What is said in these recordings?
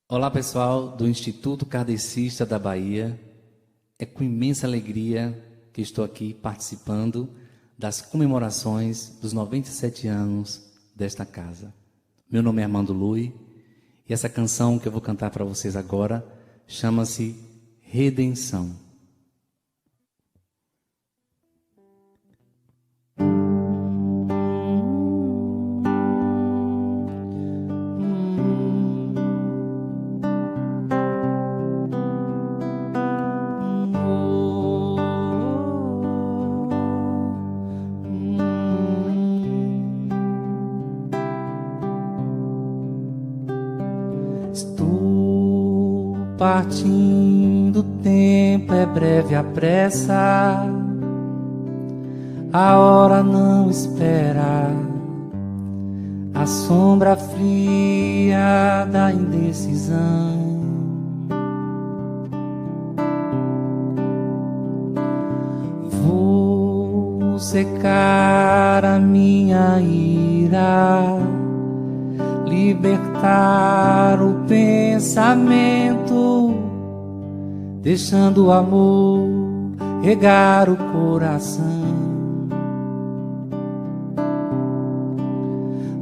Olá pessoal do Instituto Kardecista da Bahia, é com imensa alegria que estou aqui participando das comemorações dos 97 anos desta casa. Meu nome é Armando Lui e essa canção que eu vou cantar para vocês agora chama-se Redenção. Estou partindo, o tempo é breve, a pressa, a hora não espera, a sombra fria da indecisão. Vou secar a minha ira, libertar o pensamento, deixando o amor regar o coração.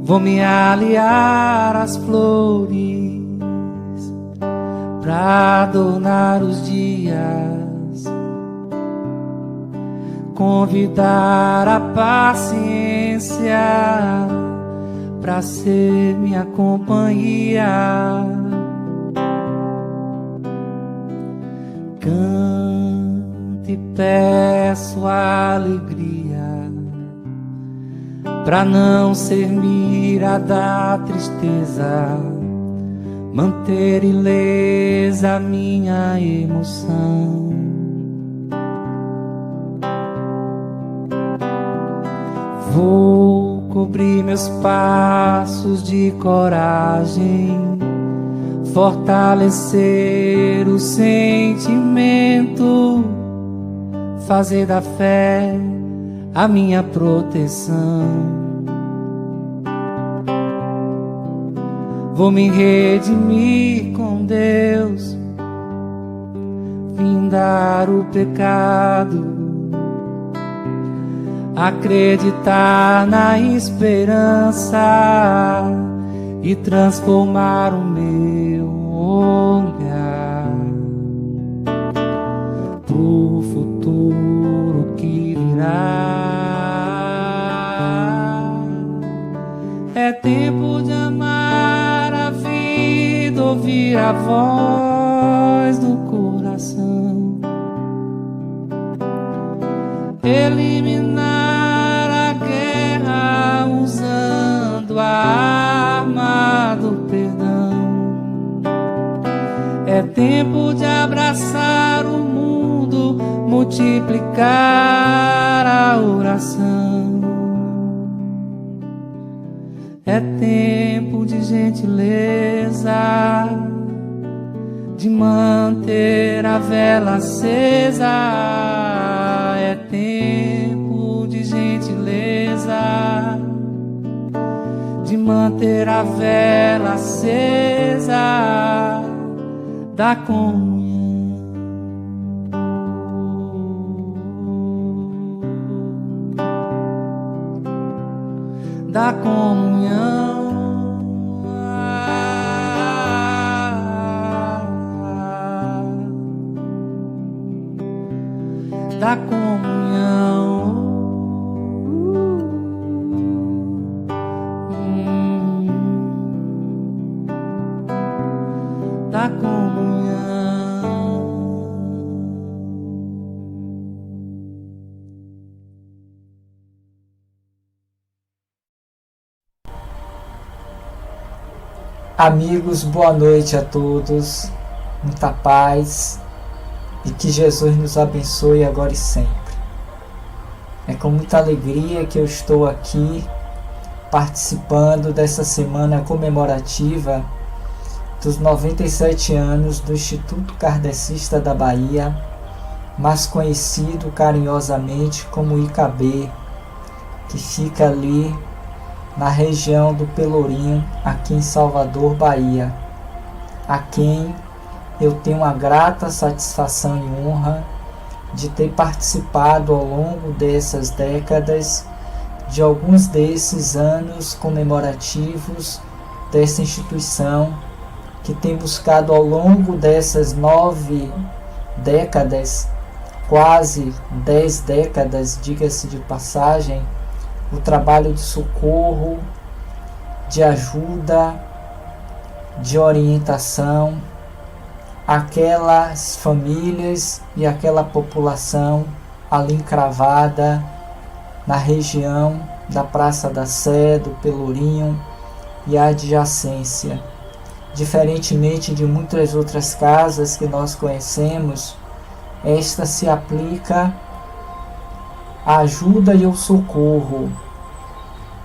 Vou me aliar às flores pra adornar os dias, convidar a paciência pra ser minha companhia. Canto e peço alegria, pra não ser mira da tristeza, manter ilesa minha emoção. Vou cobrir meus passos de coragem, fortalecer o sentimento, fazer da fé a minha proteção. Vou me redimir com Deus, findar o pecado, acreditar na esperança e transformar o meu olhar pro futuro que virá. É tempo de amar a vida, ouvir a voz do coração, eliminar usando a arma do perdão. É tempo de abraçar o mundo, multiplicar a oração. É tempo de gentileza, de manter a vela acesa. É tempo de gentileza, de manter a vela acesa da comunhão. Da comunhão. Da comunhão. Da comunhão. Amigos, boa noite a todos, muita paz e que Jesus nos abençoe agora e sempre. É com muita alegria que eu estou aqui participando dessa semana comemorativa dos 97 anos do Instituto Kardecista da Bahia, mais conhecido carinhosamente como IKB, que fica ali na região do Pelourinho, aqui em Salvador, Bahia. a quem eu tenho a grata satisfação e honra de ter participado ao longo dessas décadas de alguns desses anos comemorativos dessa instituição, que tem buscado ao longo dessas 9 décadas, quase 10 décadas, diga-se de passagem, o trabalho de socorro, de ajuda, de orientação àquelas famílias e àquela população ali encravada na região da Praça da Sé, do Pelourinho e a adjacência. Diferentemente de muitas outras casas que nós conhecemos, esta se aplica à ajuda e ao socorro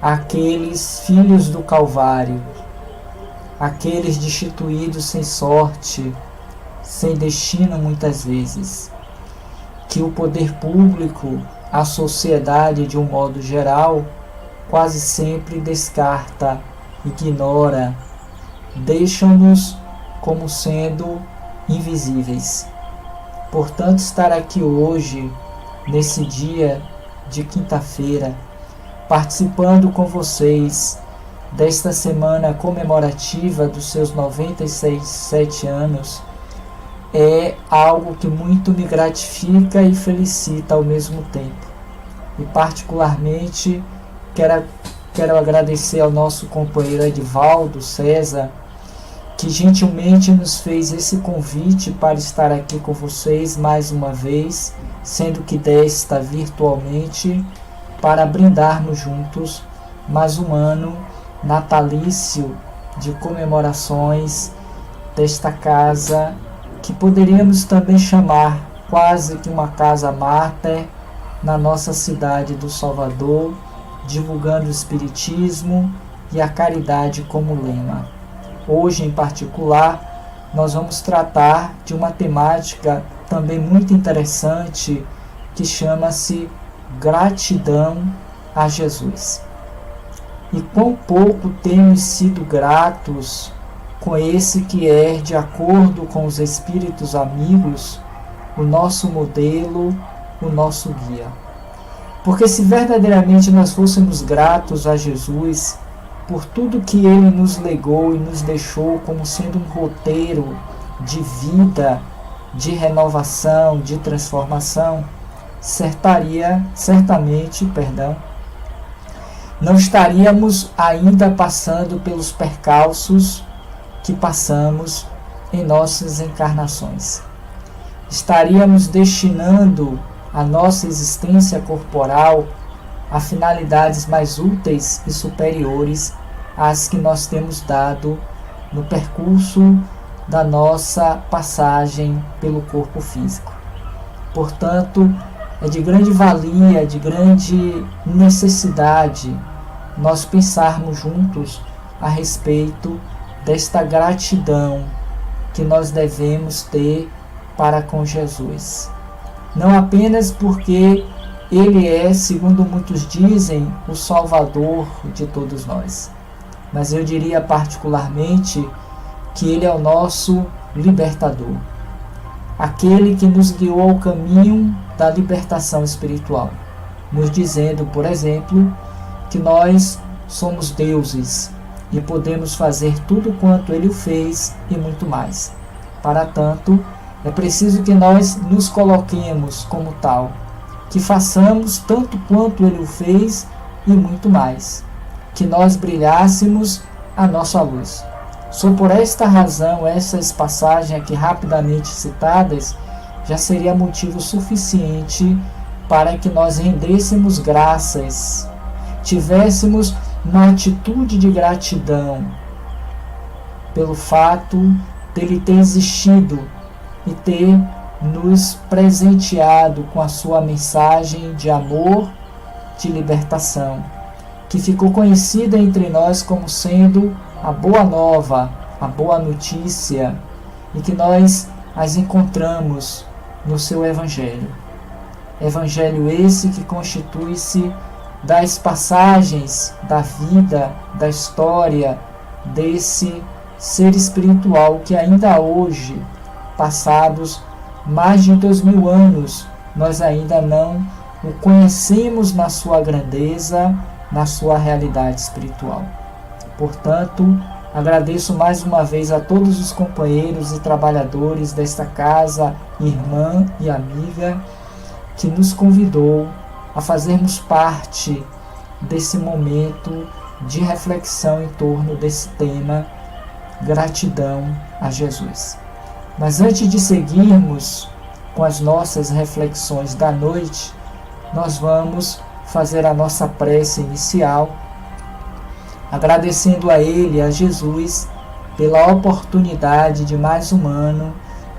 àqueles filhos do Calvário, aqueles destituídos sem sorte, sem destino muitas vezes, que o poder público, a sociedade de um modo geral, quase sempre descarta, ignora, deixam-nos como sendo invisíveis. Portanto, estar aqui hoje, nesse dia de quinta-feira, participando com vocês desta semana comemorativa dos seus 97 anos, é algo que muito me gratifica e felicita ao mesmo tempo. E particularmente quero agradecer ao nosso companheiro Edivaldo César, que gentilmente nos fez esse convite para estar aqui com vocês mais uma vez, sendo que desta virtualmente, para brindarmos juntos mais um ano natalício de comemorações desta casa, que poderíamos também chamar quase que uma casa mártir na nossa cidade do Salvador, divulgando o Espiritismo e a caridade como lema. Hoje, em particular, nós vamos tratar de uma temática também muito interessante que chama-se gratidão a Jesus. E quão pouco temos sido gratos com esse que é, de acordo com os Espíritos amigos, o nosso modelo, o nosso guia. Porque se verdadeiramente nós fôssemos gratos a Jesus por tudo que Ele nos legou e nos deixou como sendo um roteiro de vida, de renovação, de transformação, certamente, não estaríamos ainda passando pelos percalços que passamos em nossas encarnações. Estaríamos destinando a nossa existência corporal a finalidades mais úteis e superiores às que nós temos dado no percurso da nossa passagem pelo corpo físico. Portanto, é de grande valia, de grande necessidade nós pensarmos juntos a respeito desta gratidão que nós devemos ter para com Jesus. Não apenas porque Ele é, segundo muitos dizem, o Salvador de todos nós, mas eu diria particularmente que Ele é o nosso libertador, aquele que nos guiou ao caminho da libertação espiritual, nos dizendo, por exemplo, que nós somos deuses e podemos fazer tudo quanto Ele o fez e muito mais. Para tanto, é preciso que nós nos coloquemos como tal, que façamos tanto quanto Ele o fez e muito mais, que nós brilhássemos a nossa luz. Só por esta razão, essas passagens aqui rapidamente citadas já seria motivo suficiente para que nós rendêssemos graças, tivéssemos uma atitude de gratidão pelo fato dele ter existido e ter nos presenteado com a sua mensagem de amor, de libertação, que ficou conhecida entre nós como sendo a boa nova, a boa notícia, e que nós as encontramos no seu Evangelho. Evangelho esse que constitui-se das passagens da vida, da história desse ser espiritual que ainda hoje, passados mais de 2000 anos, nós ainda não o conhecemos na sua grandeza, na sua realidade espiritual. Portanto, agradeço mais uma vez a todos os companheiros e trabalhadores desta casa, irmã e amiga, que nos convidou a fazermos parte desse momento de reflexão em torno desse tema, gratidão a Jesus. Mas antes de seguirmos com as nossas reflexões da noite, nós vamos fazer a nossa prece inicial, agradecendo a Ele, a Jesus, pela oportunidade de mais um ano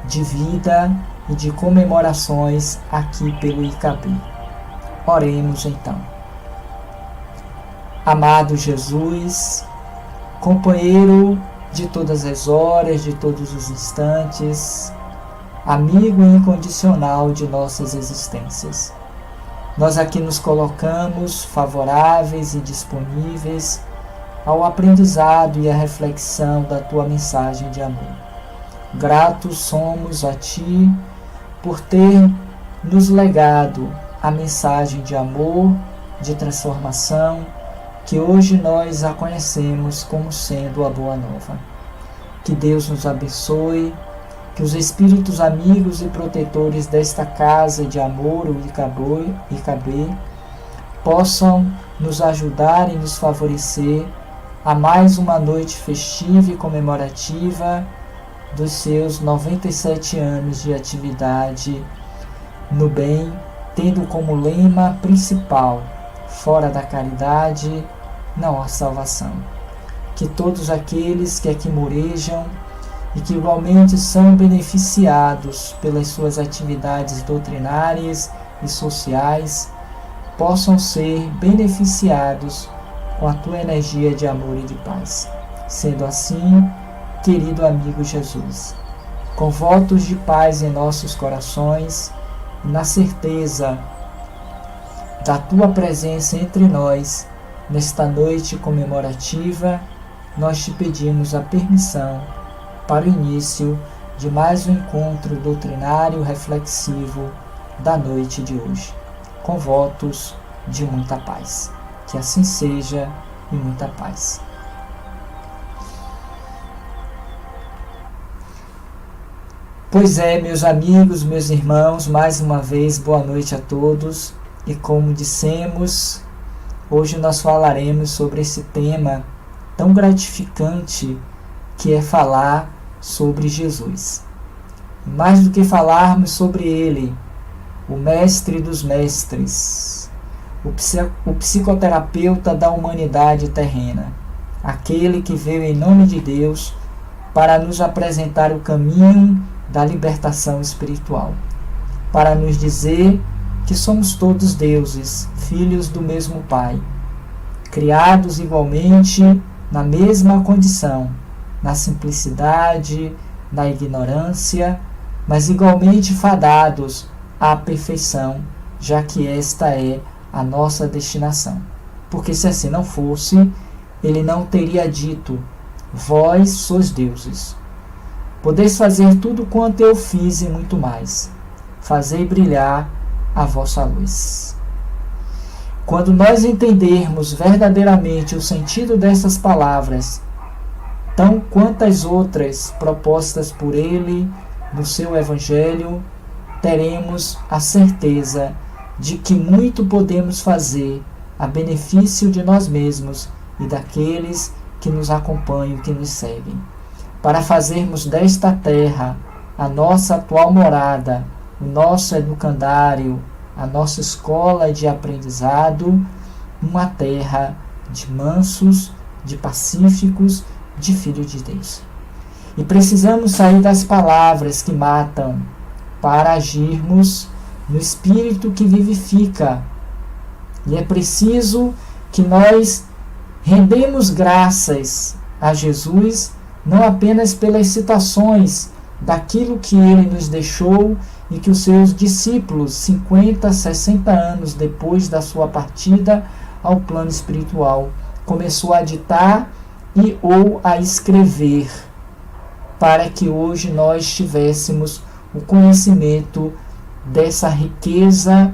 de vida e de comemorações aqui pelo IKB. Oremos então. Amado Jesus, companheiro de todas as horas, de todos os instantes, amigo incondicional de nossas existências, nós aqui nos colocamos favoráveis e disponíveis ao aprendizado e à reflexão da Tua mensagem de amor. Gratos somos a Ti por ter nos legado a mensagem de amor, de transformação, que hoje nós a conhecemos como sendo a Boa Nova. Que Deus nos abençoe, que os espíritos amigos e protetores desta casa de amor, o IKB, possam nos ajudar e nos favorecer a mais uma noite festiva e comemorativa dos seus 97 anos de atividade no bem, tendo como lema principal: fora da caridade não há salvação. Que todos aqueles que aqui morejam e que igualmente são beneficiados pelas suas atividades doutrinárias e sociais possam ser beneficiados com a Tua energia de amor e de paz. Sendo assim, querido amigo Jesus, com votos de paz em nossos corações e na certeza da Tua presença entre nós, nesta noite comemorativa, nós te pedimos a permissão para o início de mais um encontro doutrinário reflexivo da noite de hoje, com votos de muita paz. Que assim seja e muita paz. Pois é, meus amigos, meus irmãos, mais uma vez, boa noite a todos. E como dissemos, hoje nós falaremos sobre esse tema tão gratificante que é falar sobre Jesus. Mais do que falarmos sobre Ele, o Mestre dos Mestres, o psicoterapeuta da humanidade terrena, aquele que veio em nome de Deus para nos apresentar o caminho da libertação espiritual, para nos dizer que somos todos deuses, filhos do mesmo Pai, criados igualmente na mesma condição, na simplicidade, na ignorância, mas igualmente fadados à perfeição, já que esta é a nossa destinação. Porque se assim não fosse, ele não teria dito: vós sois deuses. Podeis fazer tudo quanto eu fiz e muito mais. Fazei brilhar a vossa luz. Quando nós entendermos verdadeiramente o sentido dessas palavras, tão quantas outras propostas por ele no seu Evangelho, teremos a certeza de que muito podemos fazer a benefício de nós mesmos e daqueles que nos acompanham, que nos seguem, para fazermos desta terra a nossa atual morada, o nosso educandário, a nossa escola de aprendizado, uma terra de mansos, de pacíficos, de filhos de Deus. E precisamos sair das palavras que matam para agirmos no Espírito que vivifica. E é preciso que nós rendemos graças a Jesus, não apenas pelas citações daquilo que ele nos deixou e que os seus discípulos, 50, 60 anos depois da sua partida ao plano espiritual, começou a ditar e ou a escrever para que hoje nós tivéssemos o conhecimento dessa riqueza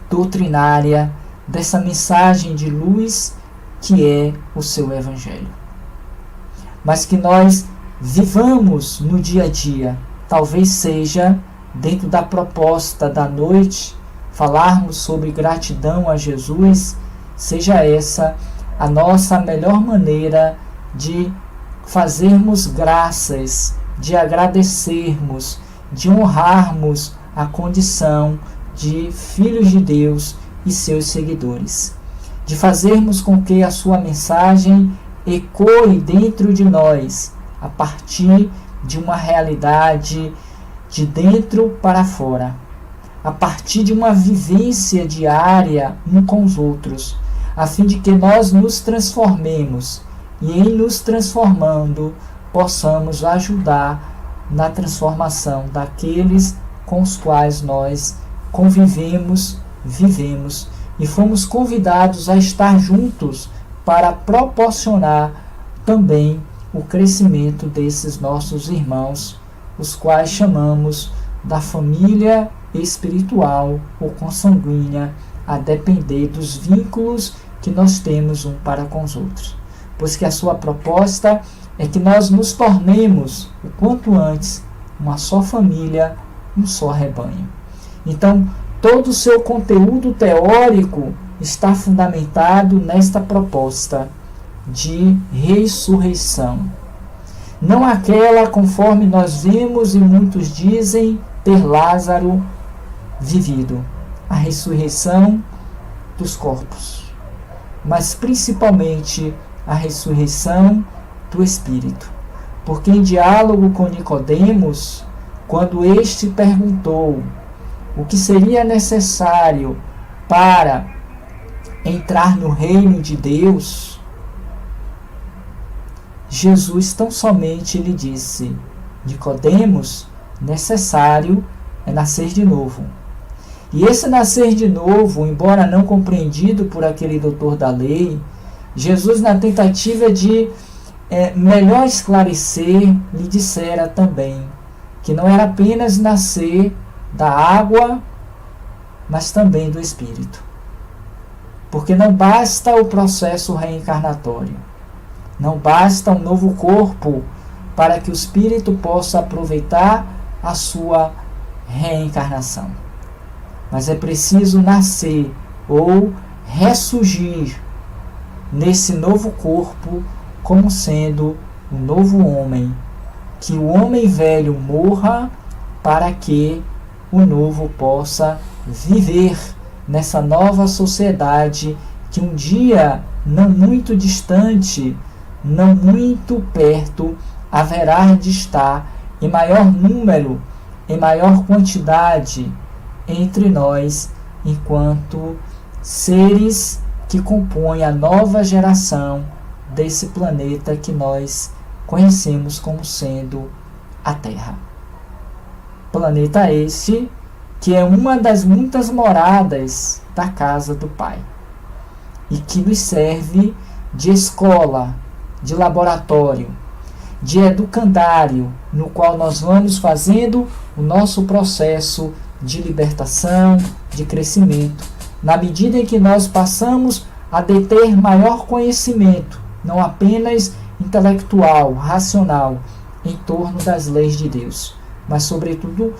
doutrinária, dessa mensagem de luz que é o seu Evangelho. Mas que nós vivamos no dia a dia, talvez seja dentro da proposta da noite, falarmos sobre gratidão a Jesus, seja essa a nossa melhor maneira de fazermos graças, de agradecermos, de honrarmos a condição de filhos de Deus e seus seguidores, de fazermos com que a sua mensagem ecoe dentro de nós, a partir de uma realidade de dentro para fora, a partir de uma vivência diária um com os outros, a fim de que nós nos transformemos e, em nos transformando, possamos ajudar na transformação daqueles com os quais nós convivemos, vivemos e fomos convidados a estar juntos para proporcionar também o crescimento desses nossos irmãos, os quais chamamos da família espiritual ou consanguínea, a depender dos vínculos que nós temos um para com os outros. Pois que a sua proposta é que nós nos tornemos, o quanto antes, uma só família, um só rebanho. Então, todo o seu conteúdo teórico está fundamentado nesta proposta de ressurreição. Não aquela conforme nós vimos e muitos dizem ter Lázaro vivido, a ressurreição dos corpos, mas principalmente a ressurreição do espírito. Porque em diálogo com Nicodemos, quando este perguntou o que seria necessário para entrar no reino de Deus, Jesus tão somente lhe disse: Nicodemos, necessário é nascer de novo. E esse nascer de novo, embora não compreendido por aquele doutor da lei, Jesus, na tentativa de melhor esclarecer, lhe dissera também que não era apenas nascer da água, mas também do Espírito. Porque não basta o processo reencarnatório, não basta um novo corpo para que o Espírito possa aproveitar a sua reencarnação. Mas é preciso nascer ou ressurgir nesse novo corpo como sendo um novo homem, que o homem velho morra para que o novo possa viver nessa nova sociedade que um dia, não muito distante, não muito perto, haverá de estar em maior número, em maior quantidade entre nós, enquanto seres que compõem a nova geração desse planeta que nós conhecemos como sendo a Terra. Planeta este que é uma das muitas moradas da casa do Pai e que nos serve de escola, de laboratório, de educandário, no qual nós vamos fazendo o nosso processo de libertação, de crescimento, na medida em que nós passamos a deter maior conhecimento, não apenas intelectual, racional, em torno das leis de Deus, mas sobretudo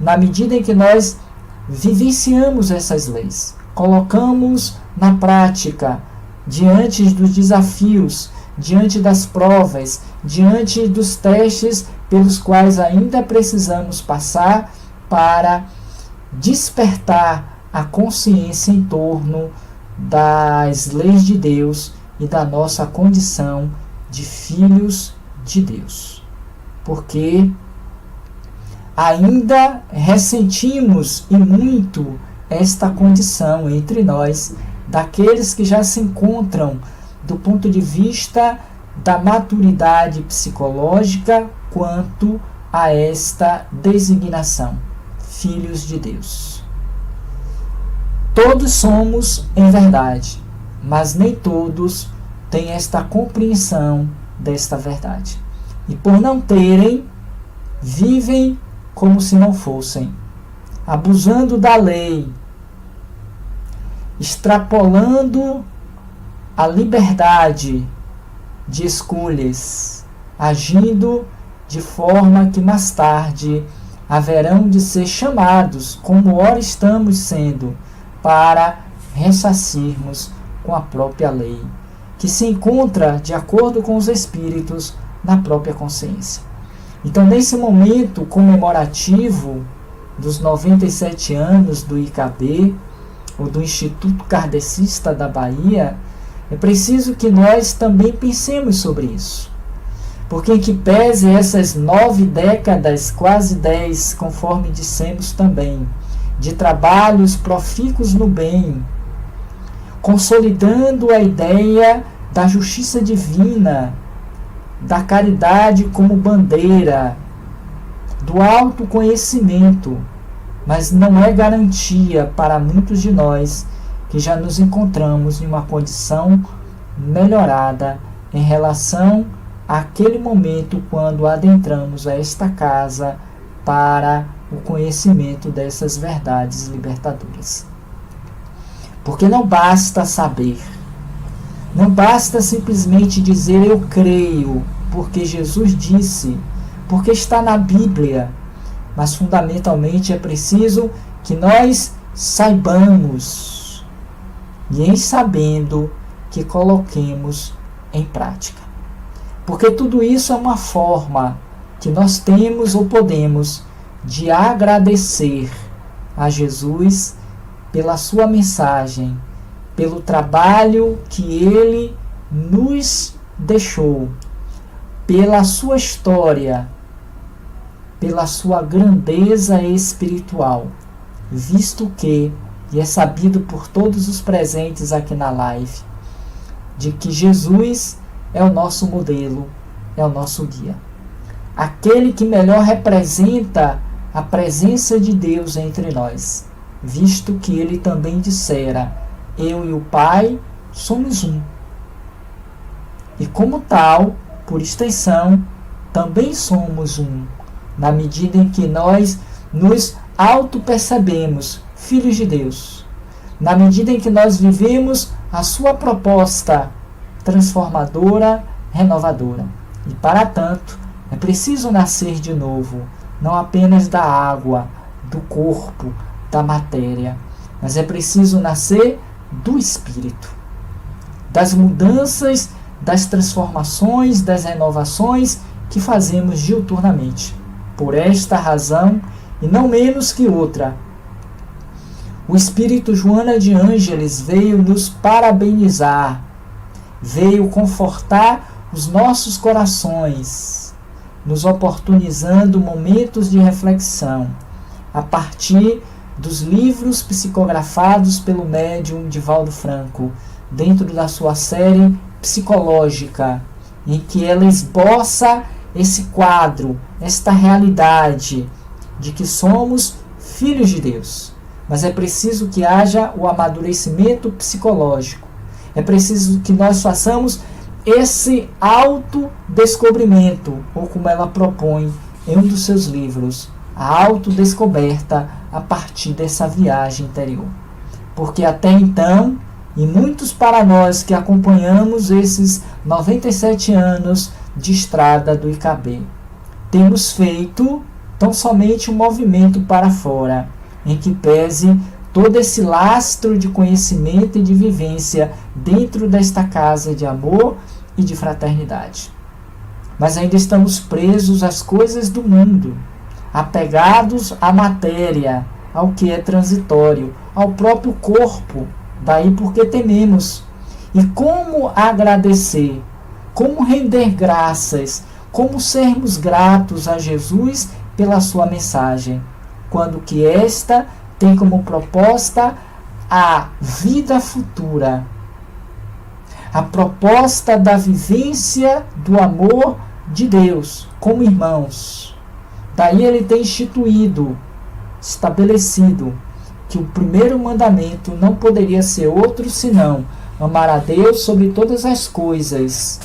na medida em que nós vivenciamos essas leis, colocamos na prática, diante dos desafios, diante das provas, diante dos testes pelos quais ainda precisamos passar para despertar a consciência em torno das leis de Deus e da nossa condição de filhos de Deus. Porque ainda ressentimos e muito esta condição entre nós, daqueles que já se encontram do ponto de vista da maturidade psicológica quanto a esta designação, filhos de Deus. Todos somos em verdade, mas nem todos têm esta compreensão desta verdade. e por não terem, vivem como se não fossem, abusando da lei, extrapolando a liberdade de escolhas, agindo de forma que mais tarde haverão de ser chamados, como ora estamos sendo, para ressarcirmos com a própria lei, que se encontra, de acordo com os Espíritos, na própria consciência. Então, nesse momento comemorativo dos 97 anos do IKB, ou do Instituto Kardecista da Bahia, é preciso que nós também pensemos sobre isso. Porque em que pese essas 9 décadas, quase 10, conforme dissemos também, de trabalhos profícuos no bem, consolidando a ideia da justiça divina, da caridade como bandeira, do autoconhecimento, mas não é garantia para muitos de nós que já nos encontramos em uma condição melhorada em relação àquele momento quando adentramos a esta casa para o conhecimento dessas verdades libertadoras. Porque não basta saber, não basta simplesmente dizer eu creio, porque Jesus disse, porque está na Bíblia, mas fundamentalmente é preciso que nós saibamos, e em sabendo que coloquemos em prática. Porque tudo isso é uma forma que nós temos ou podemos de agradecer a Jesus pela sua mensagem, pelo trabalho que ele nos deixou, pela sua história, pela sua grandeza espiritual, visto que, e é sabido por todos os presentes aqui na live, de que Jesus é o nosso modelo, é o nosso guia. Aquele que melhor representa a presença de Deus entre nós, visto que ele também dissera, eu e o Pai somos um. E como tal, por extensão, também somos um, na medida em que nós nos auto-percebemos filhos de Deus, na medida em que nós vivemos a sua proposta transformadora, renovadora. E para tanto, é preciso nascer de novo, não apenas da água, do corpo, da matéria, mas é preciso nascer do Espírito, das mudanças, das transformações, das renovações que fazemos diuturnamente. Por esta razão, e não menos que outra, o Espírito Joana de Ângeles veio nos parabenizar, veio confortar os nossos corações, nos oportunizando momentos de reflexão, a partir dos livros psicografados pelo médium Divaldo Franco, dentro da sua série psicológica, em que ela esboça esse quadro, esta realidade de que somos filhos de Deus. Mas é preciso que haja o amadurecimento psicológico. É preciso que nós façamos esse autodescobrimento, ou como ela propõe em um dos seus livros, a autodescoberta a partir dessa viagem interior. Porque até então, e muitos para nós que acompanhamos esses 97 anos de estrada do IKB, temos feito tão somente um movimento para fora, em que pese todo esse lastro de conhecimento e de vivência dentro desta casa de amor e de fraternidade. Mas ainda estamos presos às coisas do mundo, apegados à matéria, ao que é transitório, ao próprio corpo. Daí porque tememos. E como agradecer, como render graças, como sermos gratos a Jesus pela sua mensagem, quando que esta tem como proposta a vida futura, a proposta da vivência do amor de Deus como irmãos. Daí ele tem instituído, estabelecido, que o primeiro mandamento não poderia ser outro senão amar a Deus sobre todas as coisas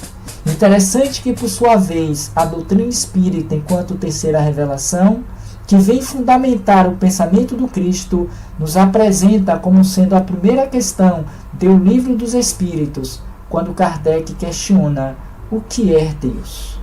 Interessante que, por sua vez, a doutrina espírita, enquanto terceira revelação, que vem fundamentar o pensamento do Cristo, nos apresenta como sendo a primeira questão do Livro dos Espíritos, quando Kardec questiona o que é Deus.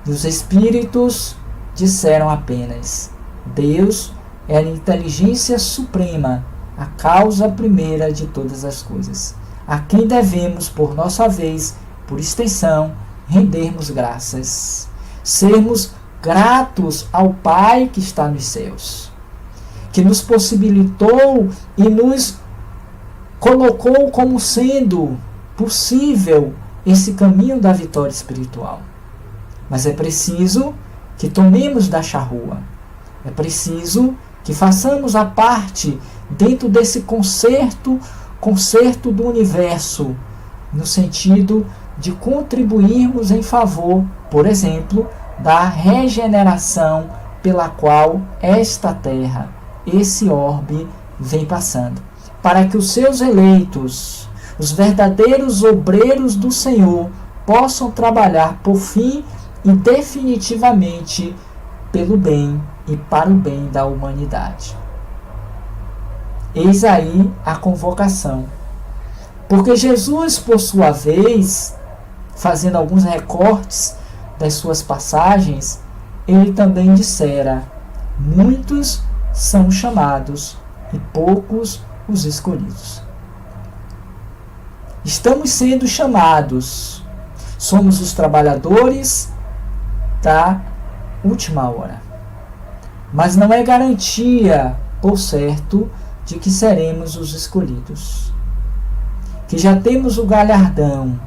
E os Espíritos disseram apenas: Deus é a inteligência suprema, a causa primeira de todas as coisas, a quem devemos, por nossa vez, por extensão, rendermos graças, sermos gratos ao Pai que está nos céus, que nos possibilitou e nos colocou como sendo possível esse caminho da vitória espiritual. Mas é preciso que tomemos da charrua, é preciso que façamos a parte dentro desse concerto do universo, no sentido de contribuirmos em favor, por exemplo, da regeneração pela qual esta terra, esse orbe, vem passando, para que os seus eleitos, os verdadeiros obreiros do Senhor, possam trabalhar por fim e definitivamente pelo bem e para o bem da humanidade. Eis aí a convocação. Porque Jesus, por sua vez, fazendo alguns recortes das suas passagens, ele também dissera: muitos são chamados e poucos os escolhidos. Estamos sendo chamados. Somos os trabalhadores da última hora. Mas não é garantia, por certo, de que seremos os escolhidos. Que já temos o galardão,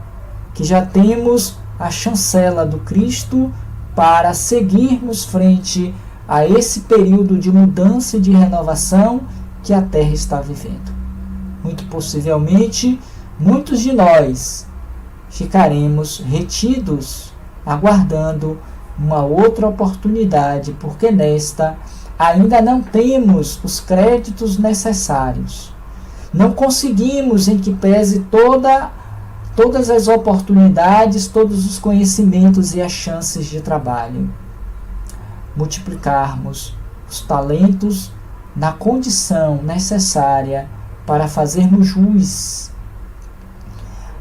que já temos a chancela do Cristo para seguirmos frente a esse período de mudança e de renovação que a Terra está vivendo. Muito possivelmente, muitos de nós ficaremos retidos, aguardando uma outra oportunidade, porque nesta ainda não temos os créditos necessários. Não conseguimos, em que pese todas as oportunidades, todos os conhecimentos e as chances de trabalho, multiplicarmos os talentos na condição necessária para fazermos jus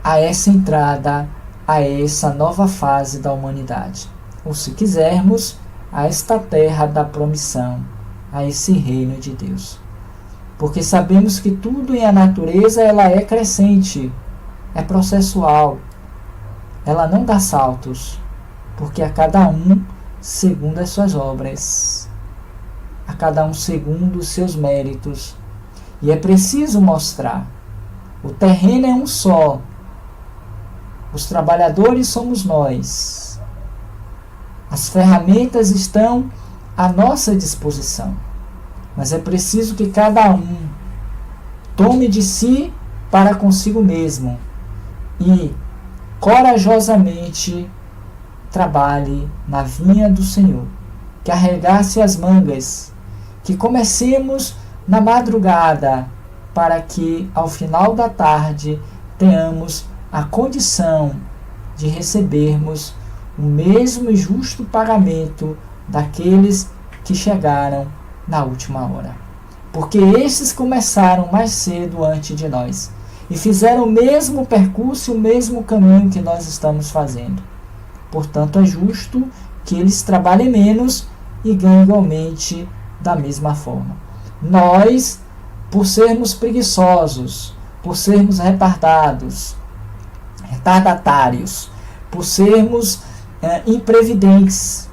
a essa entrada, a essa nova fase da humanidade. Ou, se quisermos, a esta terra da promissão, a esse reino de Deus. Porque sabemos que tudo em a natureza ela é crescente, é processual. Ela não dá saltos, porque a cada um segundo as suas obras, a cada um segundo os seus méritos. E é preciso mostrar: o terreno é um só, os trabalhadores somos nós. As ferramentas estão à nossa disposição, mas é preciso que cada um tome de si para consigo mesmo e corajosamente trabalhe na vinha do Senhor, que arregace as mangas, que comecemos na madrugada, para que ao final da tarde tenhamos a condição de recebermos o mesmo e justo pagamento daqueles que chegaram na última hora. Porque esses começaram mais cedo antes de nós e fizeram o mesmo percurso e o mesmo caminho que nós estamos fazendo. Portanto, é justo que eles trabalhem menos e ganhem igualmente da mesma forma. Nós, por sermos preguiçosos, por sermos retardatários, por sermos imprevidentes,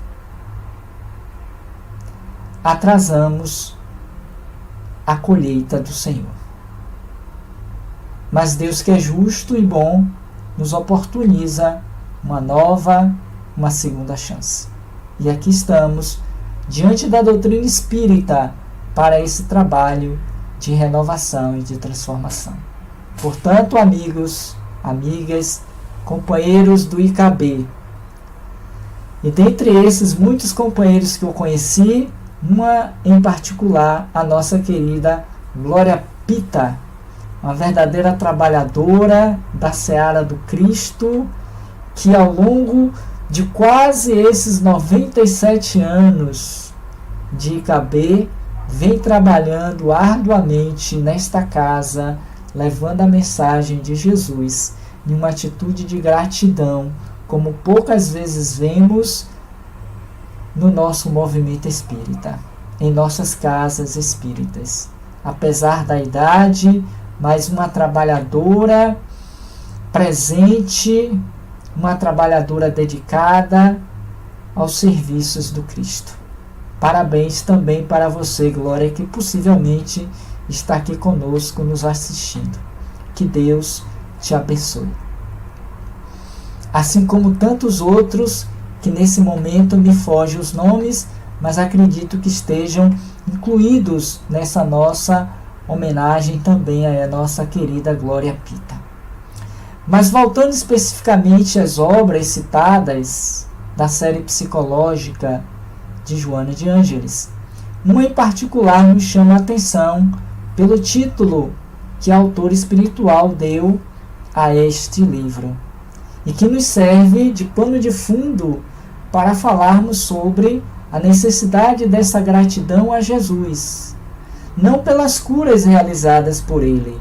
atrasamos a colheita do Senhor. Mas Deus, que é justo e bom, nos oportuniza uma segunda chance. E aqui estamos, diante da doutrina espírita, para esse trabalho de renovação e de transformação. Portanto, amigos, amigas, companheiros do IKB, e dentre esses muitos companheiros que eu conheci, uma em particular, a nossa querida Glória Pita, uma verdadeira trabalhadora da seara do Cristo, que ao longo de quase esses 97 anos de IKB, vem trabalhando arduamente nesta casa, levando a mensagem de Jesus em uma atitude de gratidão, como poucas vezes vemos no nosso movimento espírita, em nossas casas espíritas. Apesar da idade, mas uma trabalhadora presente, uma trabalhadora dedicada aos serviços do Cristo. Parabéns também para você, Glória, que possivelmente está aqui conosco, nos assistindo. Que Deus te abençoe. Assim como tantos outros, que nesse momento me fogem os nomes, mas acredito que estejam incluídos nessa nossa homenagem também à nossa querida Glória Pita. Mas voltando especificamente às obras citadas da série psicológica de Joana de Ângeles, uma em particular nos chama a atenção pelo título que a autora espiritual deu a este livro, e que nos serve de pano de fundo para falarmos sobre a necessidade dessa gratidão a Jesus, não pelas curas realizadas por Ele,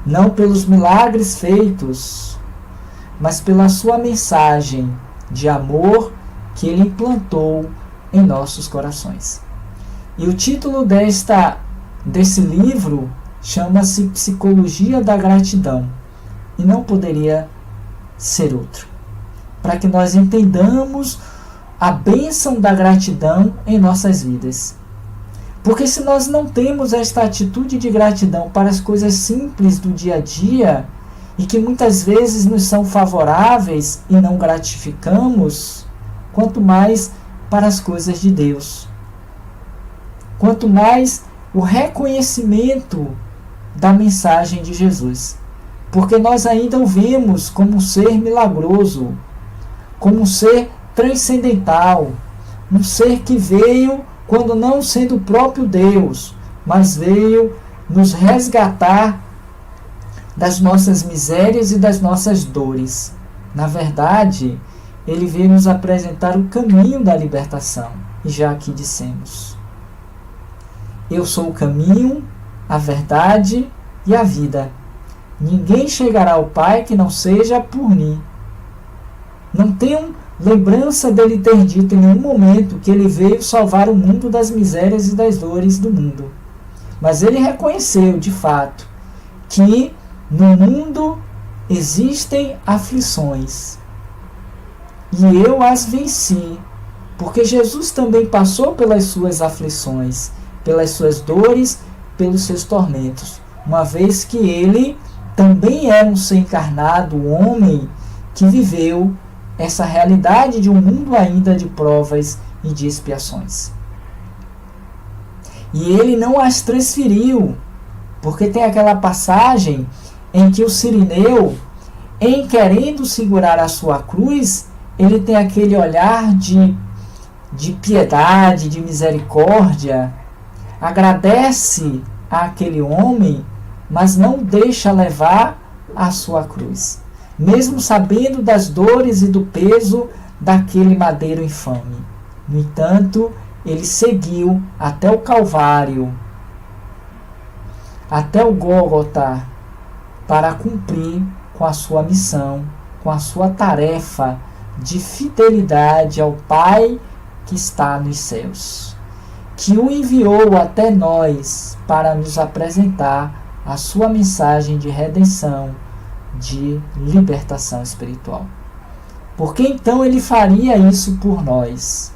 não pelos milagres feitos, mas pela sua mensagem de amor que Ele implantou em nossos corações. E o título desse livro chama-se Psicologia da Gratidão, e não poderia ser outro, para que nós entendamos a bênção da gratidão em nossas vidas. Porque se nós não temos esta atitude de gratidão para as coisas simples do dia a dia, e que muitas vezes nos são favoráveis e não gratificamos, quanto mais para as coisas de Deus. Quanto mais o reconhecimento da mensagem de Jesus. Porque nós ainda o vemos como um ser milagroso, como um ser transcendental, um ser que veio quando não sendo o próprio Deus, mas veio nos resgatar das nossas misérias e das nossas dores. Na verdade, Ele veio nos apresentar o caminho da libertação. E já aqui dissemos: eu sou o caminho, a verdade e a vida. Ninguém chegará ao Pai que não seja por mim. Não tenho lembrança dele ter dito em nenhum momento que ele veio salvar o mundo das misérias e das dores do mundo. Mas ele reconheceu, de fato, que no mundo existem aflições. E eu as venci, porque Jesus também passou pelas suas aflições, pelas suas dores, pelos seus tormentos, uma vez que ele também é um ser encarnado, um homem que viveu essa realidade de um mundo ainda de provas e de expiações. E ele não as transferiu, porque tem aquela passagem em que o Cirineu, em querendo segurar a sua cruz, ele tem aquele olhar de piedade, de misericórdia, agradece àquele homem, mas não deixa levar a sua cruz, mesmo sabendo das dores e do peso daquele madeiro infame. No entanto, ele seguiu até o Calvário, até o Gólgota, para cumprir com a sua missão, com a sua tarefa de fidelidade ao Pai que está nos céus, que o enviou até nós para nos apresentar a sua mensagem de redenção, de libertação espiritual. Porque então ele faria isso por nós?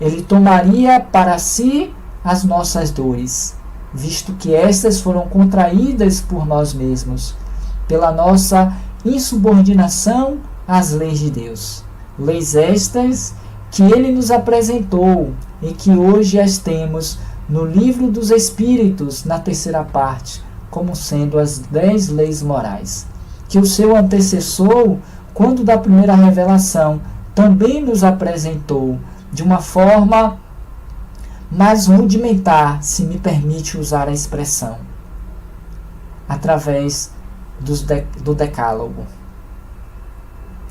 Ele tomaria para si as nossas dores, visto que estas foram contraídas por nós mesmos, pela nossa insubordinação às leis de Deus. Leis estas que ele nos apresentou e que hoje as temos no Livro dos Espíritos, na terceira parte, como sendo as 10 leis morais, que o seu antecessor, quando da primeira revelação, também nos apresentou de uma forma mais rudimentar, se me permite usar a expressão. através do Decálogo,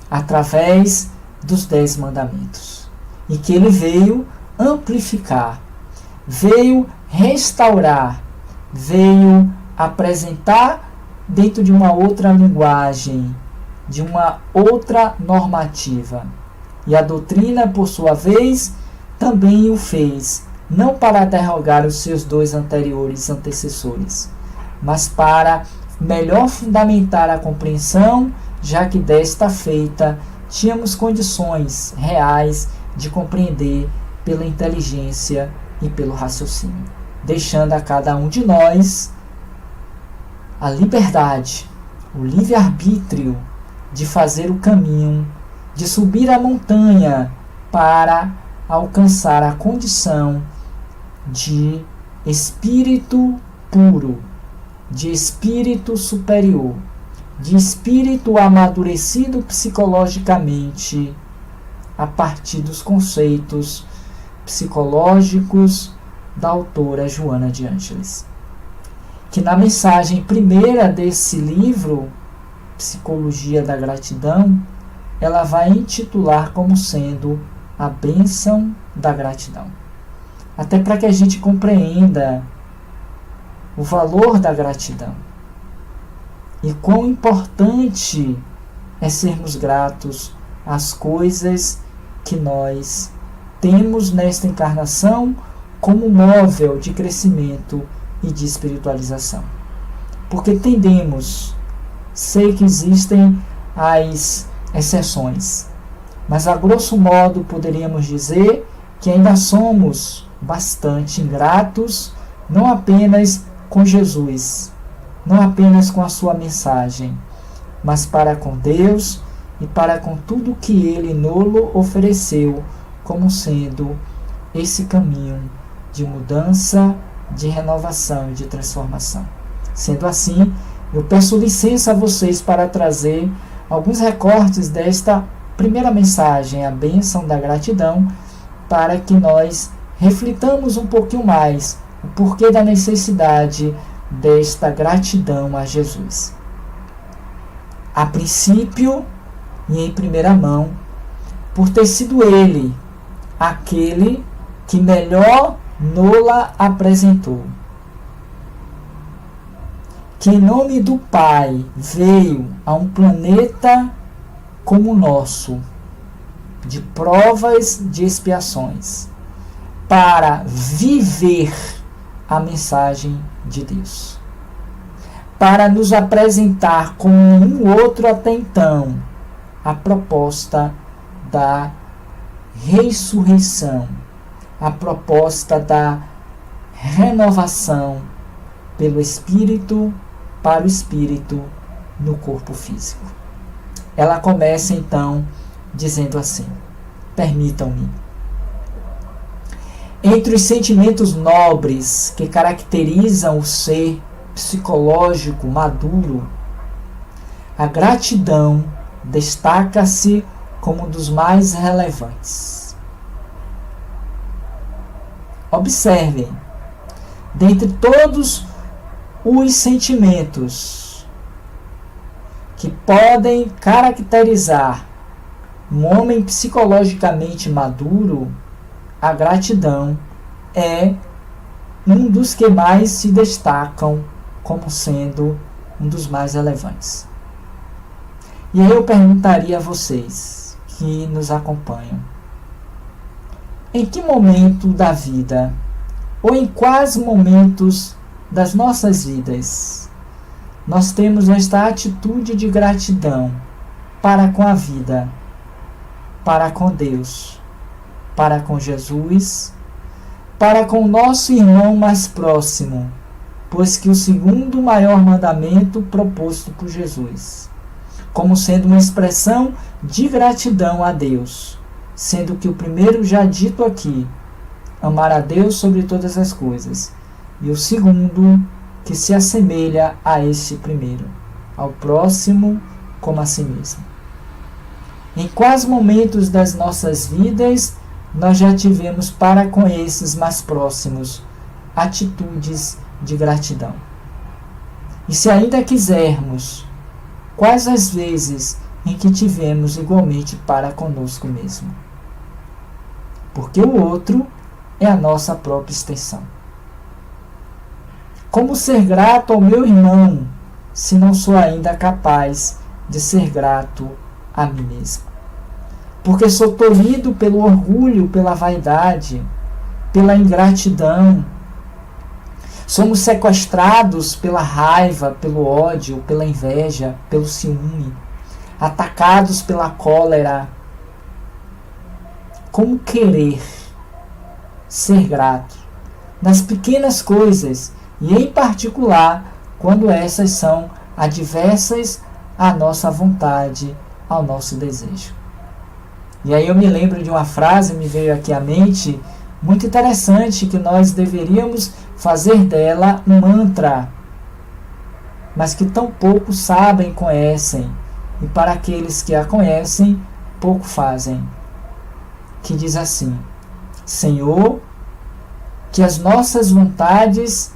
através dos 10 mandamentos, e que ele veio amplificar, veio restaurar, veio apresentar dentro de uma outra linguagem, de uma outra normativa. E a doutrina, por sua vez, também o fez, não para derrogar os seus 2 anteriores antecessores, mas para melhor fundamentar a compreensão, já que desta feita tínhamos condições reais de compreender pela inteligência e pelo raciocínio, deixando a cada um de nós a liberdade, o livre-arbítrio de fazer o caminho, de subir a montanha para alcançar a condição de espírito puro, de espírito superior, de espírito amadurecido psicologicamente a partir dos conceitos psicológicos da autora Joana de Ângeles, que na mensagem primeira desse livro, Psicologia da Gratidão, ela vai intitular como sendo a bênção da gratidão. Até para que a gente compreenda o valor da gratidão e quão importante é sermos gratos às coisas que nós temos nesta encarnação como móvel de crescimento e de espiritualização. Porque tendemos, sei que existem as exceções, mas a grosso modo poderíamos dizer que ainda somos bastante ingratos, não apenas com Jesus, não apenas com a sua mensagem, mas para com Deus e para com tudo que Ele nos ofereceu como sendo esse caminho de mudança, de renovação e de transformação. Sendo assim, eu peço licença a vocês para trazer alguns recortes desta primeira mensagem, a bênção da gratidão, para que nós reflitamos um pouquinho mais o porquê da necessidade desta gratidão a Jesus. A princípio e em primeira mão, por ter sido Ele aquele que melhor nos-la apresentou, que em nome do Pai veio a um planeta como o nosso, de provas, de expiações, para viver a mensagem de Deus, para nos apresentar como nenhum outro até então a proposta da ressurreição, a proposta da renovação pelo Espírito, para o Espírito no corpo físico. Ela começa então dizendo assim: permitam-me. Entre os sentimentos nobres que caracterizam o ser psicológico maduro, a gratidão destaca-se como um dos mais relevantes. Observem, dentre todos os sentimentos que podem caracterizar um homem psicologicamente maduro, a gratidão é um dos que mais se destacam como sendo um dos mais relevantes. E aí eu perguntaria a vocês que nos acompanham: em que momento da vida, ou em quais momentos das nossas vidas, nós temos esta atitude de gratidão para com a vida, para com Deus, para com Jesus, para com o nosso irmão mais próximo, pois que o segundo maior mandamento proposto por Jesus, como sendo uma expressão de gratidão a Deus, sendo que o primeiro já dito aqui, amar a Deus sobre todas as coisas, e o segundo, que se assemelha a este primeiro, ao próximo como a si mesmo. Em quais momentos das nossas vidas nós já tivemos para com esses mais próximos atitudes de gratidão? E se ainda quisermos, quais as vezes em que tivemos igualmente para conosco mesmo? Porque o outro é a nossa própria extensão. Como ser grato ao meu irmão, se não sou ainda capaz de ser grato a mim mesmo? Porque sou tolhido pelo orgulho, pela vaidade, pela ingratidão. Somos sequestrados pela raiva, pelo ódio, pela inveja, pelo ciúme, atacados pela cólera. Como querer ser grato nas pequenas coisas, e em particular quando essas são adversas à nossa vontade, ao nosso desejo? E aí eu me lembro de uma frase, me veio aqui à mente, muito interessante, que nós deveríamos fazer dela um mantra, mas que tão poucos sabem, conhecem, e para aqueles que a conhecem, pouco fazem. Que diz assim: Senhor, que as nossas vontades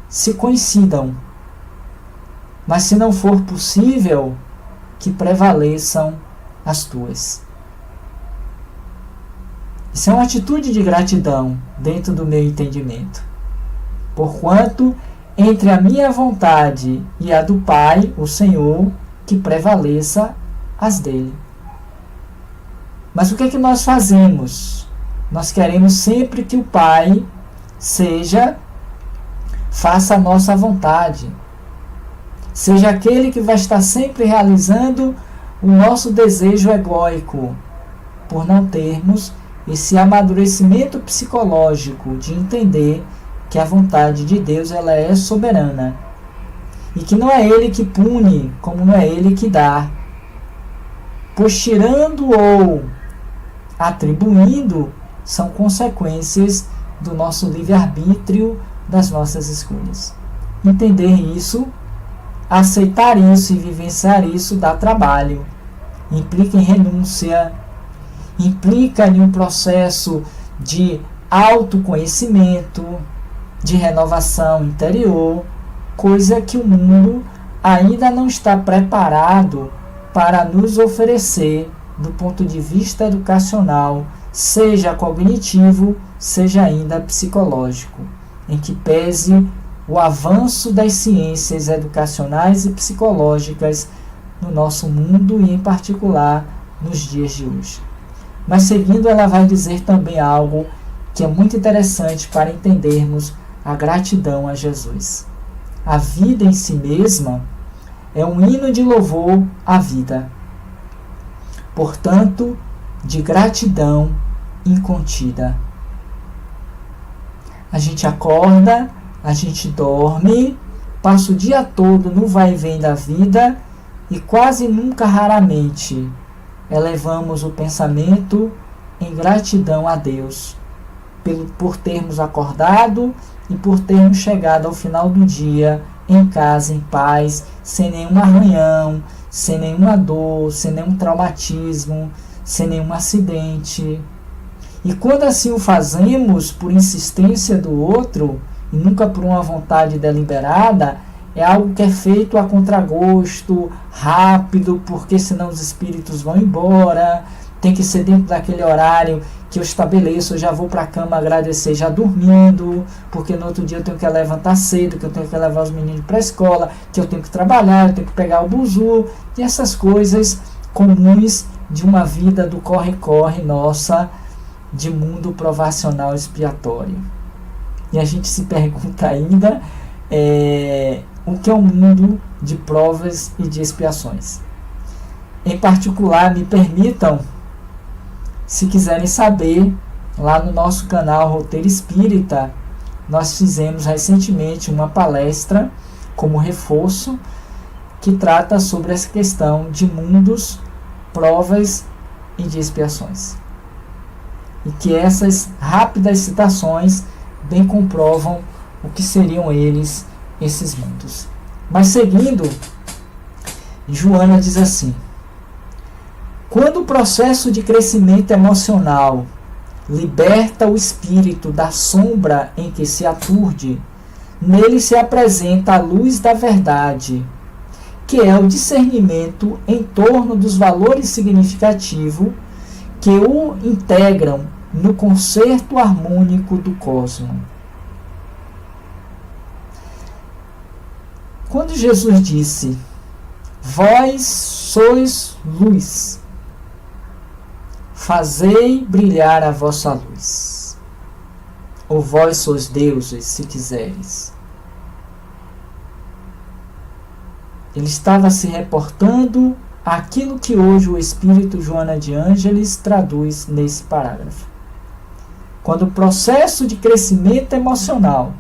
se coincidam, mas se não for possível, que prevaleçam as tuas. Isso é uma atitude de gratidão dentro do meu entendimento. Porquanto, entre a minha vontade e a do Pai, o Senhor, que prevaleça as dele. Mas o que é que nós fazemos? Nós queremos sempre que o Pai faça a nossa vontade. Seja aquele que vai estar sempre realizando o nosso desejo egóico, por não termos esse amadurecimento psicológico de entender que a vontade de Deus ela é soberana e que não é Ele que pune, como não é Ele que dá, pois tirando ou atribuindo são consequências do nosso livre-arbítrio, das nossas escolhas. Entender isso, aceitar isso e vivenciar isso dá trabalho, implica em renúncia, implica em um processo de autoconhecimento, de renovação interior, coisa que o mundo ainda não está preparado para nos oferecer do ponto de vista educacional, seja cognitivo, seja ainda psicológico, em que pese o avanço das ciências educacionais e psicológicas no nosso mundo e, em particular, nos dias de hoje. Mas seguindo, ela vai dizer também algo que é muito interessante para entendermos a gratidão a Jesus. A vida em si mesma é um hino de louvor à vida. Portanto, de gratidão incontida. A gente acorda, a gente dorme, passa o dia todo no vai e vem da vida e quase nunca, raramente, elevamos o pensamento em gratidão a Deus por termos acordado e por termos chegado ao final do dia em casa, em paz, sem nenhum arranhão, sem nenhuma dor, sem nenhum traumatismo, sem nenhum acidente. E quando assim o fazemos por insistência do outro e nunca por uma vontade deliberada, é algo que é feito a contragosto, rápido, porque senão os espíritos vão embora, tem que ser dentro daquele horário que eu estabeleço, eu já vou para a cama agradecer já dormindo, porque no outro dia eu tenho que levantar cedo, que eu tenho que levar os meninos para a escola, que eu tenho que trabalhar, eu tenho que pegar o buzu, e essas coisas comuns de uma vida do corre-corre nossa, de mundo provacional expiatório. E a gente se pergunta ainda o que é um mundo de provas e de expiações. Em particular, me permitam, se quiserem saber, lá no nosso canal Roteiro Espírita, nós fizemos recentemente uma palestra como reforço que trata sobre essa questão de mundos, provas e de expiações. E que essas rápidas citações bem comprovam o que seriam esses mundos. Mas seguindo, Joana diz assim: quando o processo de crescimento emocional liberta o espírito da sombra em que se aturde, nele se apresenta a luz da verdade, que é o discernimento em torno dos valores significativos que o integram no concerto harmônico do cosmos. Quando Jesus disse: vós sois luz, fazei brilhar a vossa luz, ou vós sois deuses, se quiseres. Ele estava se reportando àquilo que hoje o Espírito Joana de Ângeles traduz nesse parágrafo. Quando o processo de crescimento emocional,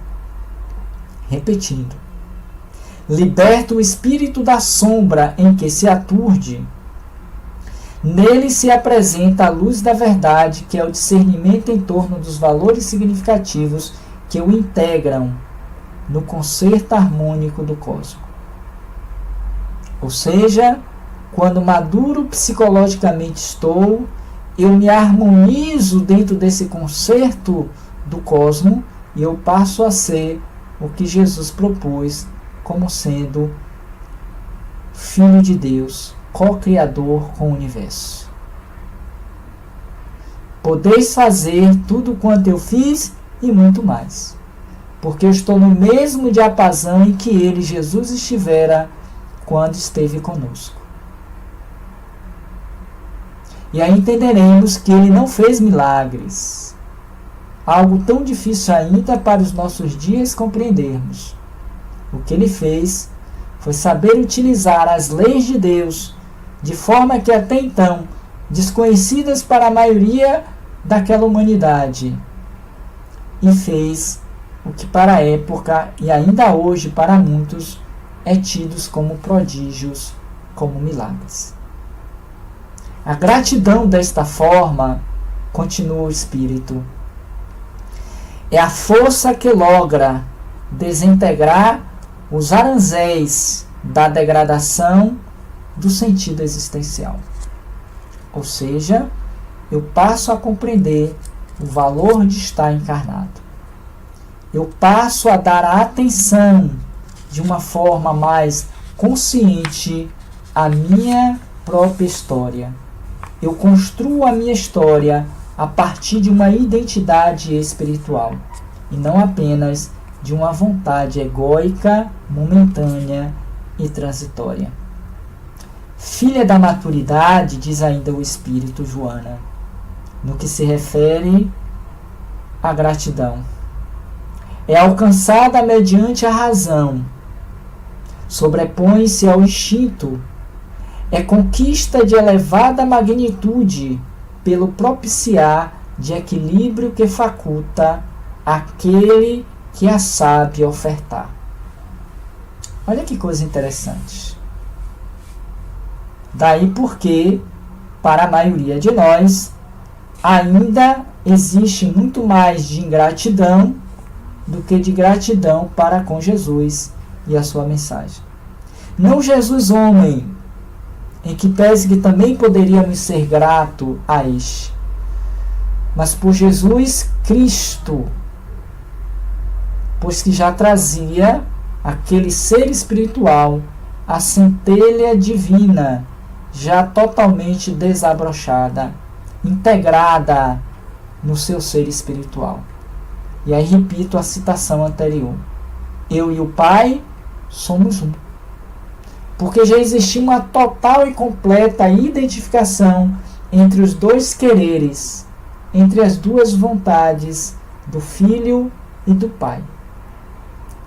repetindo, liberta o espírito da sombra em que se aturde, nele se apresenta a luz da verdade, que é o discernimento em torno dos valores significativos que o integram no concerto harmônico do cosmos. Ou seja, quando maduro psicologicamente estou, eu me harmonizo dentro desse concerto do cosmos e eu passo a ser o que Jesus propôs como sendo Filho de Deus, co-criador com o universo. Podeis fazer tudo quanto eu fiz e muito mais, porque eu estou no mesmo diapasão em que ele, Jesus, estivera quando esteve conosco. E aí entenderemos que ele não fez milagres, algo tão difícil ainda para os nossos dias compreendermos. O que ele fez foi saber utilizar as leis de Deus de forma que até então desconhecidas para a maioria daquela humanidade, e fez o que para a época e ainda hoje para muitos é tidos como prodígios, como milagres. A gratidão desta forma, continua o Espírito, é a força que logra desintegrar os aranzéis da degradação do sentido existencial. Ou seja, eu passo a compreender o valor de estar encarnado. Eu passo a dar atenção de uma forma mais consciente à minha própria história. Eu construo a minha história a partir de uma identidade espiritual e não apenas de uma vontade egóica, momentânea e transitória. Filha da maturidade, diz ainda o Espírito Joana, no que se refere à gratidão. É alcançada mediante a razão, sobrepõe-se ao instinto, é conquista de elevada magnitude pelo propiciar de equilíbrio que faculta aquele que a sabe ofertar. Olha que coisa interessante. Daí porque, para a maioria de nós, ainda existe muito mais de ingratidão do que de gratidão para com Jesus e a sua mensagem. Não Jesus homem, em que pese que também poderíamos ser grato a este, mas por Jesus Cristo, pois que já trazia aquele ser espiritual, a centelha divina, já totalmente desabrochada, integrada no seu ser espiritual. E aí repito a citação anterior. Eu e o Pai somos um. Porque já existia uma total e completa identificação entre os dois quereres, entre as duas vontades do Filho e do Pai.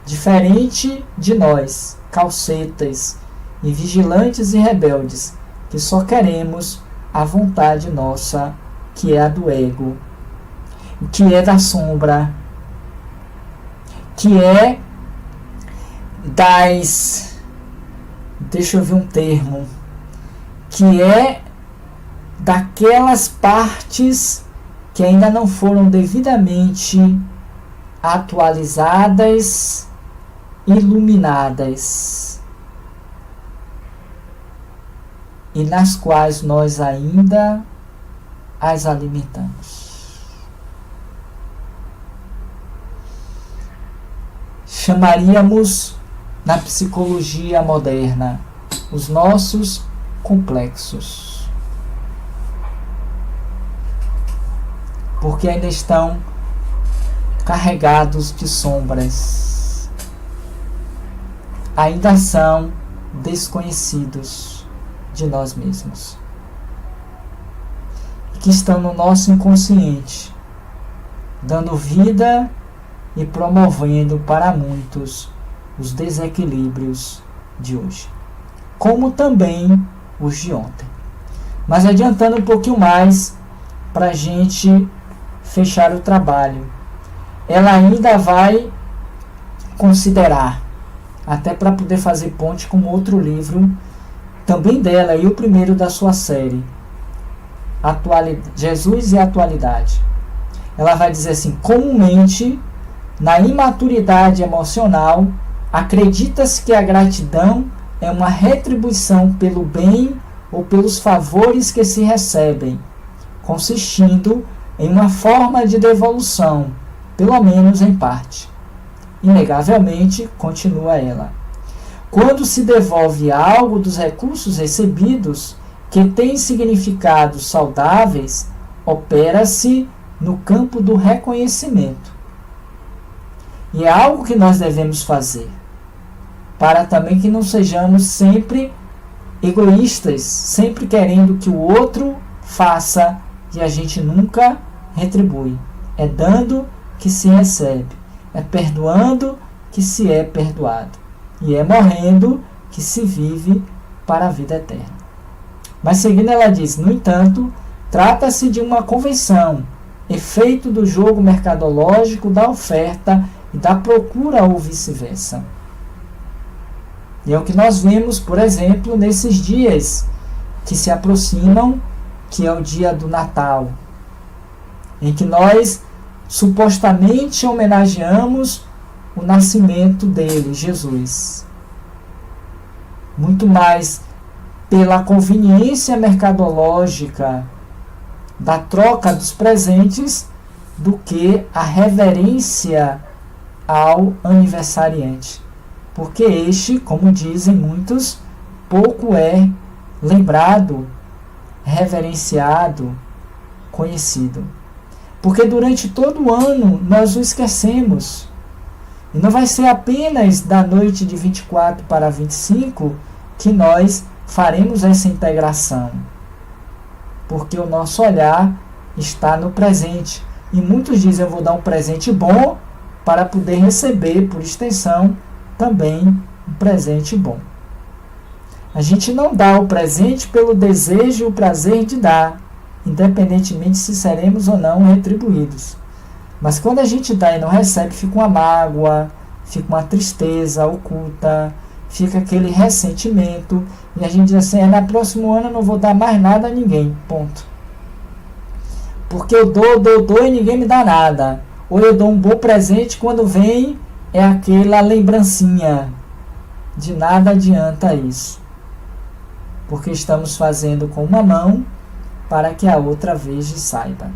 Diferente de nós, calcetas e vigilantes e rebeldes, que só queremos a vontade nossa, que é a do ego, que é da sombra, que é das... deixa eu ver um termo, que é daquelas partes que ainda não foram devidamente atualizadas, iluminadas, e nas quais nós ainda as alimentamos. chamaríamos na psicologia moderna os nossos complexos. Porque ainda estão carregados de sombras. Ainda são desconhecidos de nós mesmos. Que estão no nosso inconsciente, dando vida e promovendo para muitos os desequilíbrios de hoje, como também os de ontem. Mas adiantando um pouquinho mais, para a gente fechar o trabalho, ela ainda vai considerar, até para poder fazer ponte com outro livro, também dela, e o primeiro da sua série, Jesus e a Atualidade. Ela vai dizer assim: comumente, na imaturidade emocional, acredita-se que a gratidão é uma retribuição pelo bem ou pelos favores que se recebem, consistindo em uma forma de devolução, pelo menos em parte. Inegavelmente, continua ela, quando se devolve algo dos recursos recebidos que tem significados saudáveis, opera-se no campo do reconhecimento. E é algo que nós devemos fazer, para também que não sejamos sempre egoístas, sempre querendo que o outro faça e a gente nunca retribui. É dando que se recebe, é perdoando que se é perdoado, e é morrendo que se vive para a vida eterna. Mas seguindo ela diz, no entanto, trata-se de uma convenção, efeito do jogo mercadológico da oferta e da procura ou vice-versa. E é o que nós vemos, por exemplo, nesses dias que se aproximam, que é o dia do Natal, em que nós supostamente homenageamos o nascimento dele, Jesus. Muito mais pela conveniência mercadológica da troca dos presentes do que a reverência ao aniversariante. Porque este, como dizem muitos, pouco é lembrado, reverenciado, conhecido. Porque durante todo o ano nós o esquecemos. E não vai ser apenas da noite de 24 para 25 que nós faremos essa integração. Porque o nosso olhar está no presente. E muitos dizem, eu vou dar um presente bom para poder receber, por extensão, também um presente bom. A gente não dá o presente pelo desejo e o prazer de dar, independentemente se seremos ou não retribuídos. Mas quando a gente dá e não recebe, fica uma mágoa, fica uma tristeza oculta, fica aquele ressentimento, e a gente diz assim, no próximo ano eu não vou dar mais nada a ninguém, ponto. Porque eu dou e ninguém me dá nada. Ou eu dou um bom presente, quando vem é aquela lembrancinha. De nada adianta isso. Porque estamos fazendo com uma mão para que a outra veja e saiba.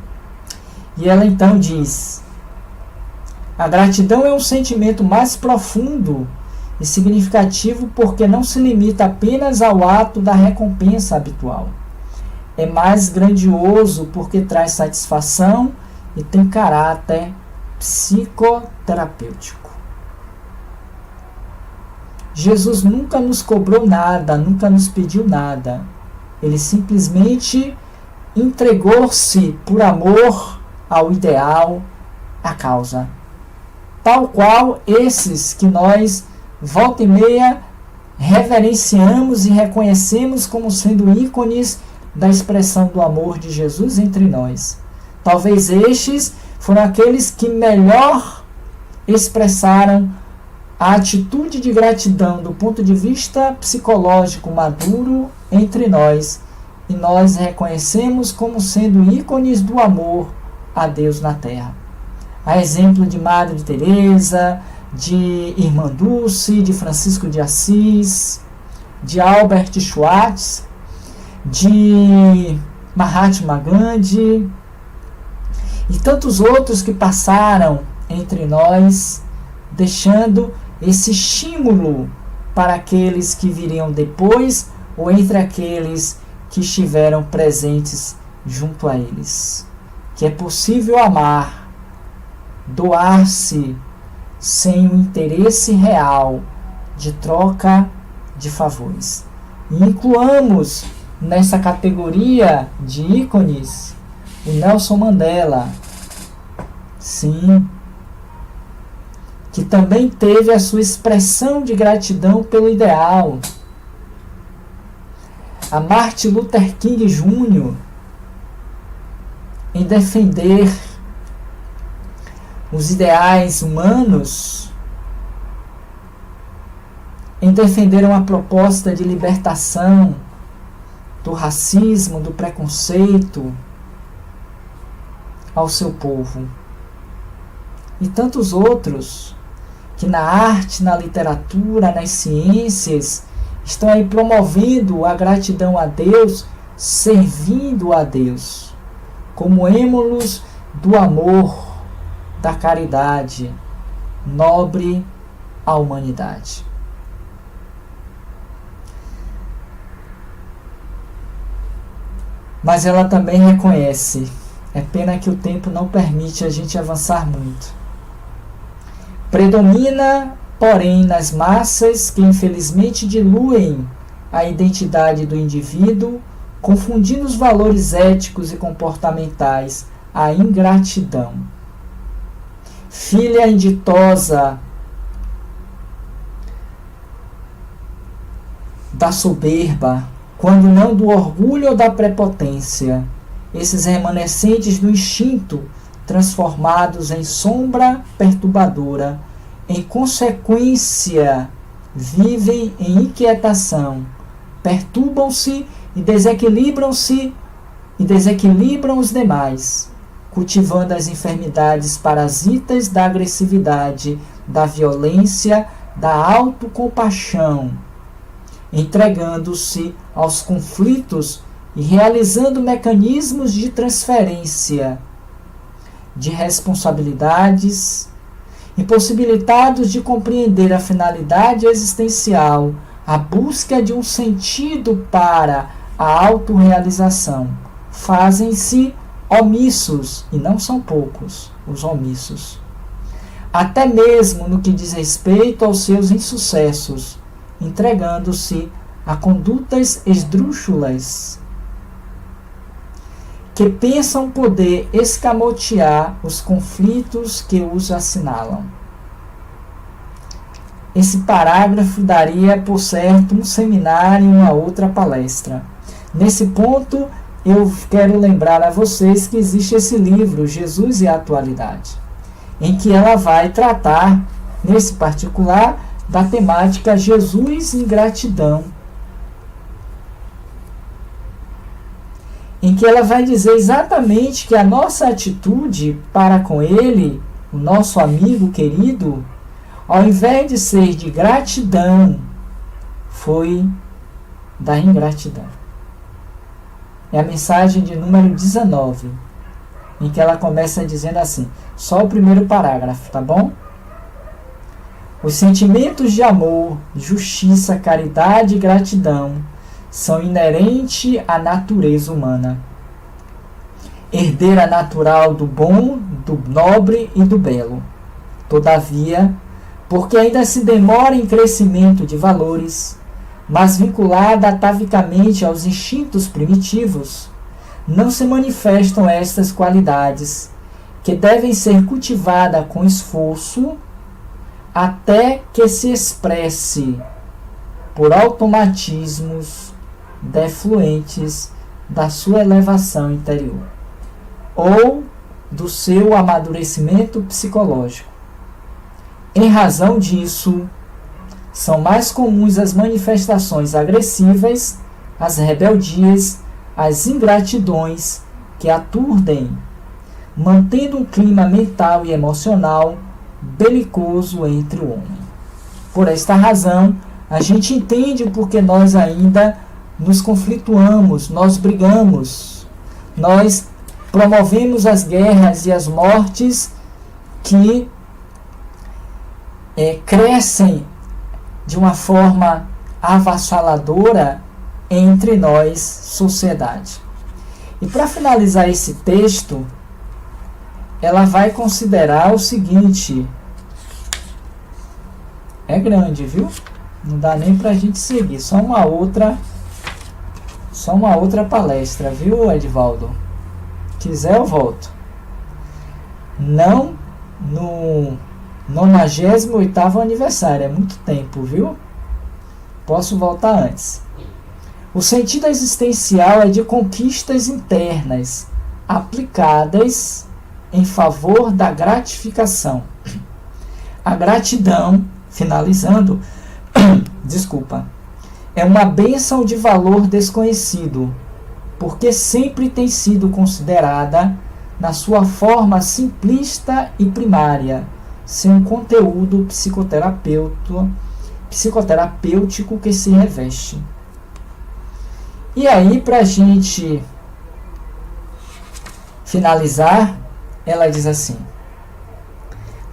E ela então diz, a gratidão é um sentimento mais profundo e significativo porque não se limita apenas ao ato da recompensa habitual. É mais grandioso porque traz satisfação e tem caráter psicoterapêutico. Jesus nunca nos cobrou nada, nunca nos pediu nada. Ele simplesmente entregou-se por amor ao ideal, à causa. Tal qual esses que nós, volta e meia, reverenciamos e reconhecemos como sendo ícones da expressão do amor de Jesus entre nós. Talvez estes foram aqueles que melhor expressaram a atitude de gratidão do ponto de vista psicológico maduro entre nós, e nós reconhecemos como sendo ícones do amor a Deus na terra. A exemplo de Madre Teresa, de Irmã Dulce, de Francisco de Assis, de Albert Schweitzer, de Mahatma Gandhi e tantos outros que passaram entre nós, deixando esse estímulo para aqueles que viriam depois ou entre aqueles que estiveram presentes junto a eles. Que é possível amar, doar-se sem o interesse real de troca de favores. E incluamos nessa categoria de ícones o Nelson Mandela, sim, que também teve a sua expressão de gratidão pelo ideal. A Martin Luther King Jr., em defender os ideais humanos, em defender uma proposta de libertação do racismo, do preconceito ao seu povo. E tantos outros que na arte, na literatura, nas ciências estão aí promovendo a gratidão a Deus, servindo a Deus, como êmulos do amor, da caridade nobre à humanidade. Mas ela também reconhece, é pena que o tempo não permite a gente avançar muito. Predomina, porém, nas massas que infelizmente diluem a identidade do indivíduo, confundindo os valores éticos e comportamentais, a ingratidão. Filha inditosa da soberba, quando não do orgulho ou da prepotência, esses remanescentes do instinto, transformados em sombra perturbadora, em consequência, vivem em inquietação, perturbam-se e desequilibram os demais, cultivando as enfermidades parasitas da agressividade, da violência, da autocompaixão, entregando-se aos conflitos e realizando mecanismos de transferência de responsabilidades, impossibilitados de compreender a finalidade existencial, a busca de um sentido para a autorrealização, fazem-se omissos, e não são poucos os omissos, até mesmo no que diz respeito aos seus insucessos, entregando-se a condutas esdrúxulas que pensam poder escamotear os conflitos que os assinalam. Esse parágrafo daria, por certo, um seminário e uma outra palestra. Nesse ponto, eu quero lembrar a vocês que existe esse livro, Jesus e a Atualidade, em que ela vai tratar, nesse particular, da temática Jesus e ingratidão, em que ela vai dizer exatamente que a nossa atitude para com ele, o nosso amigo querido, ao invés de ser de gratidão, foi da ingratidão. É a mensagem de número 19, em que ela começa dizendo assim, só o primeiro parágrafo, tá bom? Os sentimentos de amor, justiça, caridade e gratidão são inerentes à natureza humana. Herdeira natural do bom, do nobre e do belo. Todavia, porque ainda se demora em crescimento de valores, mas vinculada atavicamente aos instintos primitivos, não se manifestam estas qualidades, que devem ser cultivadas com esforço, até que se expresse por automatismos defluentes da sua elevação interior ou do seu amadurecimento psicológico. Em razão disso, são mais comuns as manifestações agressivas, as rebeldias, as ingratidões que aturdem, mantendo um clima mental e emocional belicoso entre o homem. Por esta razão, a gente entende porque nós ainda nos conflituamos, nós brigamos, nós promovemos as guerras e as mortes que crescem de uma forma avassaladora entre nós, sociedade. E para finalizar esse texto, ela vai considerar o seguinte: é grande, viu? Não dá nem para a gente seguir, só uma outra palestra, viu, Edivaldo? Quiser eu volto. Não no 98º aniversário, é muito tempo, viu? Posso voltar antes. O sentido existencial é de conquistas internas aplicadas em favor da gratificação. A gratidão, finalizando, desculpa, é uma bênção de valor desconhecido, porque sempre tem sido considerada na sua forma simplista e primária, sem um conteúdo psicoterapêutico que se reveste. E aí, para a gente finalizar, ela diz assim: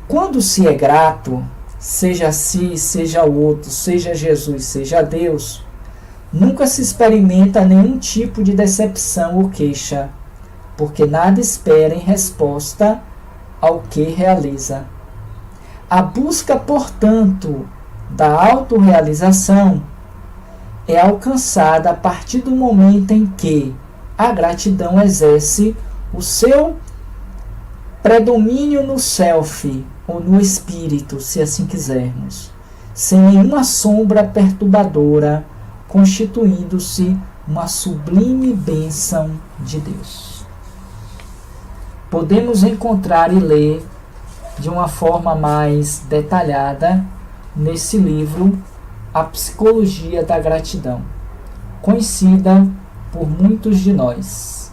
quando se é grato, seja a si, seja ao outro, seja Jesus, seja Deus, nunca se experimenta nenhum tipo de decepção ou queixa, porque nada espera em resposta ao que realiza. A busca, portanto, da autorrealização é alcançada a partir do momento em que a gratidão exerce o seu predomínio no self, ou no espírito, se assim quisermos, sem nenhuma sombra perturbadora, constituindo-se uma sublime bênção de Deus. Podemos encontrar e ler de uma forma mais detalhada nesse livro A Psicologia da Gratidão, conhecida por muitos de nós,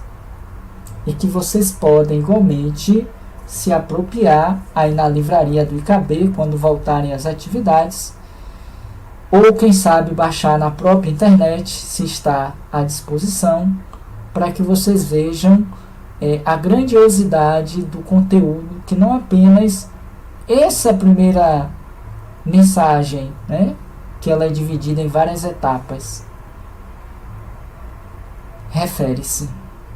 e que vocês podem igualmente se apropriar aí na livraria do IKB quando voltarem às atividades, ou quem sabe baixar na própria internet, se está à disposição, para que vocês vejam a grandiosidade do conteúdo, que não apenas essa primeira mensagem, né, que ela é dividida em várias etapas, refere-se,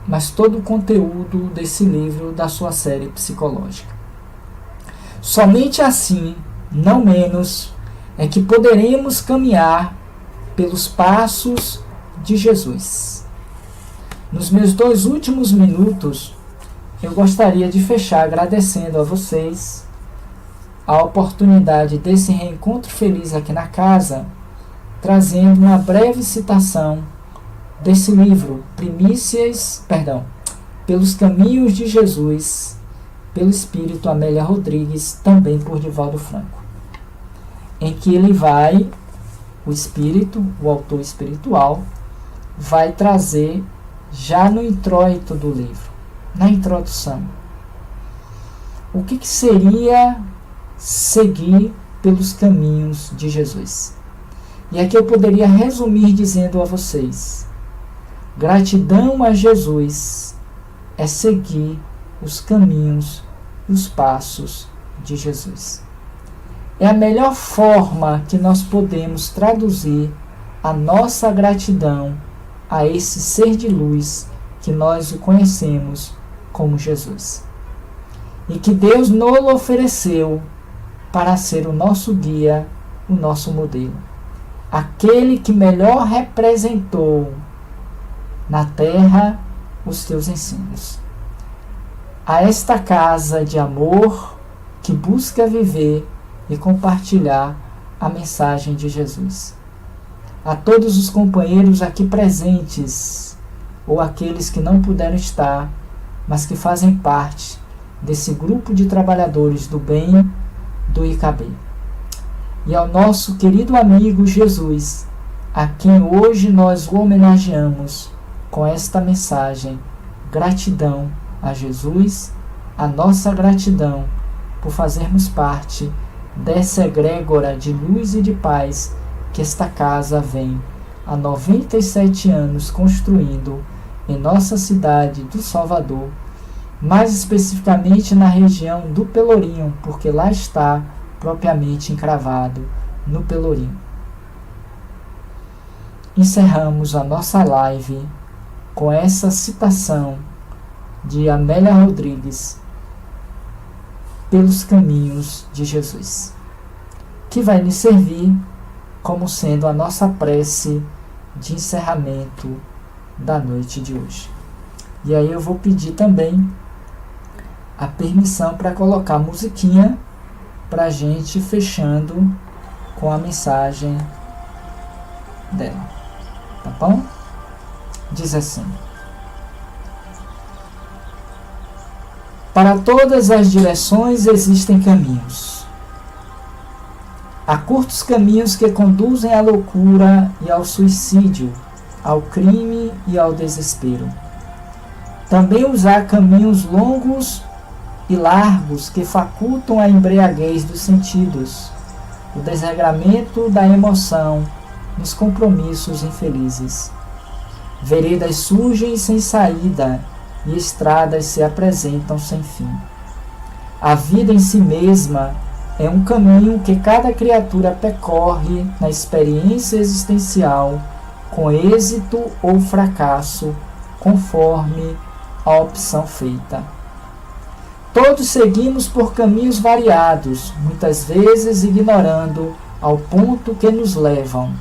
mas todo o conteúdo desse livro, da sua série psicológica. Somente assim, não menos, é que poderemos caminhar pelos passos de Jesus. Nos meus 2 últimos minutos, eu gostaria de fechar agradecendo a vocês a oportunidade desse reencontro feliz aqui na casa, trazendo uma breve citação desse livro, Pelos Caminhos de Jesus, pelo Espírito Amélia Rodrigues, também por Divaldo Franco, em que ele vai, o Espírito, o autor espiritual, vai trazer já no introito do livro, na introdução, o que seria seguir pelos caminhos de Jesus. E aqui eu poderia resumir dizendo a vocês: gratidão a Jesus é seguir os caminhos e os passos de Jesus. É a melhor forma que nós podemos traduzir a nossa gratidão a esse ser de luz que nós o conhecemos como Jesus. E que Deus nos ofereceu para ser o nosso guia, o nosso modelo. Aquele que melhor representou na terra os teus ensinos. A esta casa de amor que busca viver e compartilhar a mensagem de Jesus. A todos os companheiros aqui presentes, ou aqueles que não puderam estar, mas que fazem parte desse grupo de trabalhadores do bem do IKB. E ao nosso querido amigo Jesus, a quem hoje nós o homenageamos com esta mensagem: gratidão a Jesus, a nossa gratidão por fazermos parte dessa egrégora de luz e de paz que esta casa vem há 97 anos construindo em nossa cidade do Salvador, mais especificamente na região do Pelourinho, porque lá está propriamente encravado no pelourinho. Encerramos a nossa live com essa citação de Amélia Rodrigues, Pelos Caminhos de Jesus, que vai nos servir como sendo a nossa prece de encerramento da noite de hoje. E aí eu vou pedir também a permissão para colocar a musiquinha para a gente fechando com a mensagem dela. Tá bom? Diz assim: para todas as direções existem caminhos. Há curtos caminhos que conduzem à loucura e ao suicídio, ao crime e ao desespero. Também os há caminhos longos e largos que facultam a embriaguez dos sentidos, o desregramento da emoção nos compromissos infelizes. Veredas surgem sem saída e estradas se apresentam sem fim. A vida em si mesma é um caminho que cada criatura percorre na experiência existencial, com êxito ou fracasso, conforme a opção feita. Todos seguimos por caminhos variados, muitas vezes ignorando ao ponto que nos levam.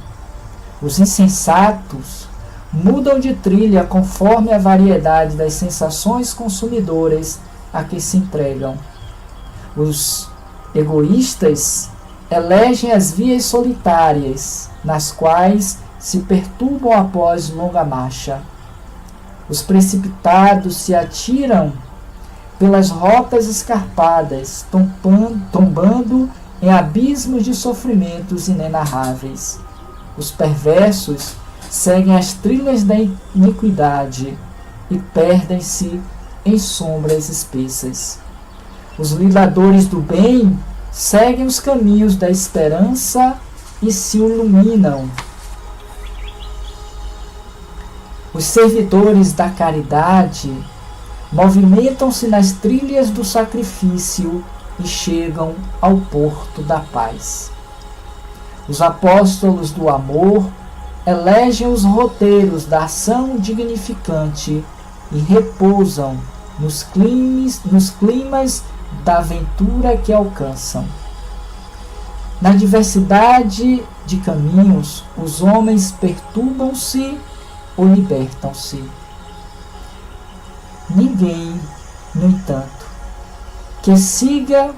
Os insensatos mudam de trilha conforme a variedade das sensações consumidoras a que se entregam. Os egoístas elegem as vias solitárias, nas quais se perturbam após longa marcha. Os precipitados se atiram pelas rotas escarpadas, tombando em abismos de sofrimentos inenarráveis. Os perversos seguem as trilhas da iniquidade e perdem-se em sombras espessas. Os lidadores do bem seguem os caminhos da esperança e se iluminam. Os servidores da caridade movimentam-se nas trilhas do sacrifício e chegam ao porto da paz. Os apóstolos do amor elegem os roteiros da ação dignificante e repousam nos climas da aventura que alcançam. Na diversidade de caminhos, os homens perturbam-se ou libertam-se. Ninguém, no entanto, que siga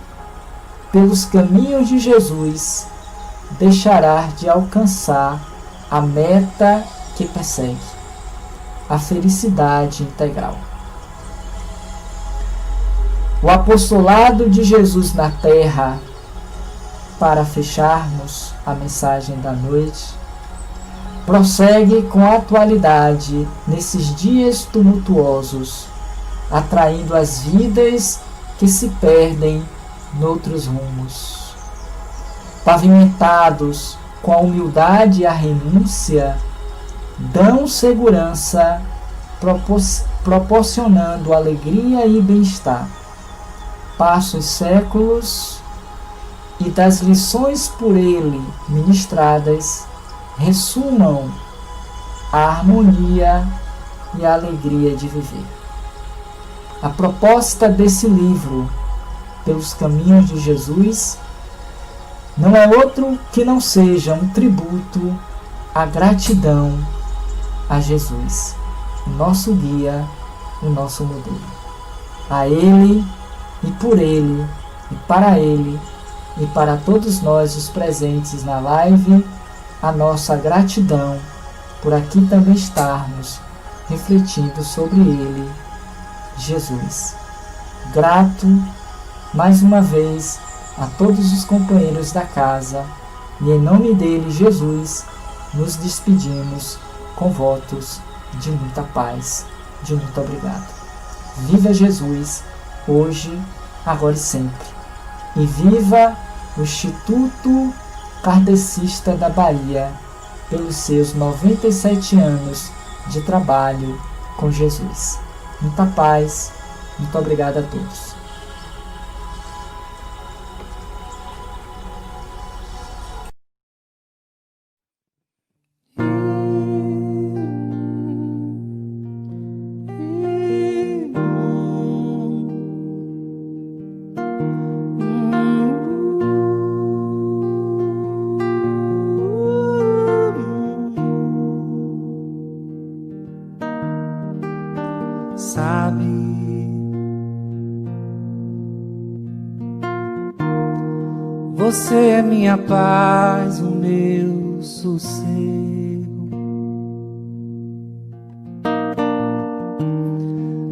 pelos caminhos de Jesus deixará de alcançar a meta que persegue, a felicidade integral. O apostolado de Jesus na terra, para fecharmos a mensagem da noite, prossegue com a atualidade nesses dias tumultuosos, atraindo as vidas que se perdem noutros rumos. Pavimentados com a humildade e a renúncia, dão segurança, proporcionando alegria e bem-estar. Passam os séculos e das lições por ele ministradas ressumam a harmonia e a alegria de viver. A proposta desse livro, Pelos Caminhos de Jesus, não é outro que não seja um tributo à gratidão a Jesus, o nosso guia, o nosso modelo. A Ele e por Ele e para todos nós os presentes na live, a nossa gratidão por aqui também estarmos refletindo sobre Ele, Jesus. Grato mais uma vez a todos os companheiros da casa e em nome dele, Jesus, nos despedimos com votos de muita paz, de muito obrigado. Viva Jesus, hoje, agora e sempre. E viva o Instituto Kardecista da Bahia, pelos seus 97 anos de trabalho com Jesus. Muita paz, muito obrigado a todos. Você é minha paz, o meu sossego.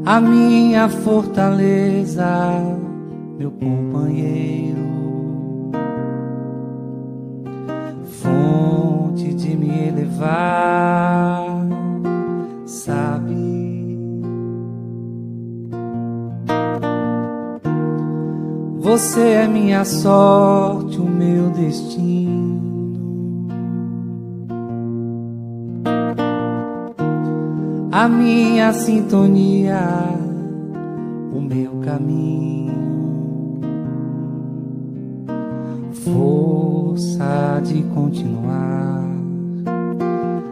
A minha fortaleza, meu companheiro, fonte de me elevar, sabe? Você é minha sorte, o meu destino. A minha sintonia, o meu caminho, força de continuar,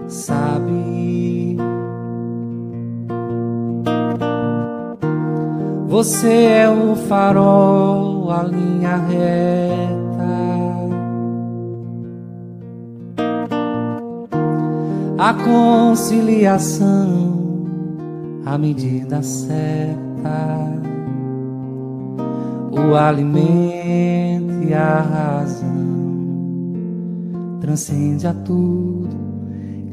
sabe? Você é o farol, a linha reta, a conciliação, a medida certa, o alimento e a razão. Transcende a tudo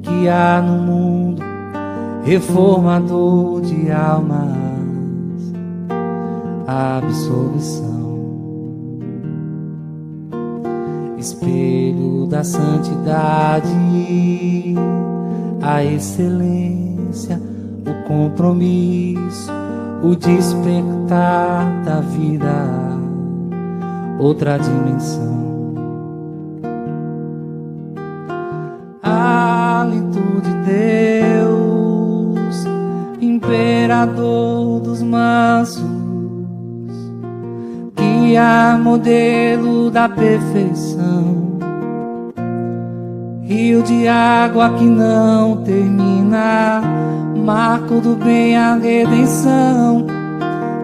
que há no mundo, reformador de almas, a absolvição, espelho da santidade, a excelência, o compromisso, o despertar da vida, outra dimensão. Hálito de Deus, imperador dos mansos, guia, modelo da perfeição, rio de água que não termina, marco do bem, a redenção,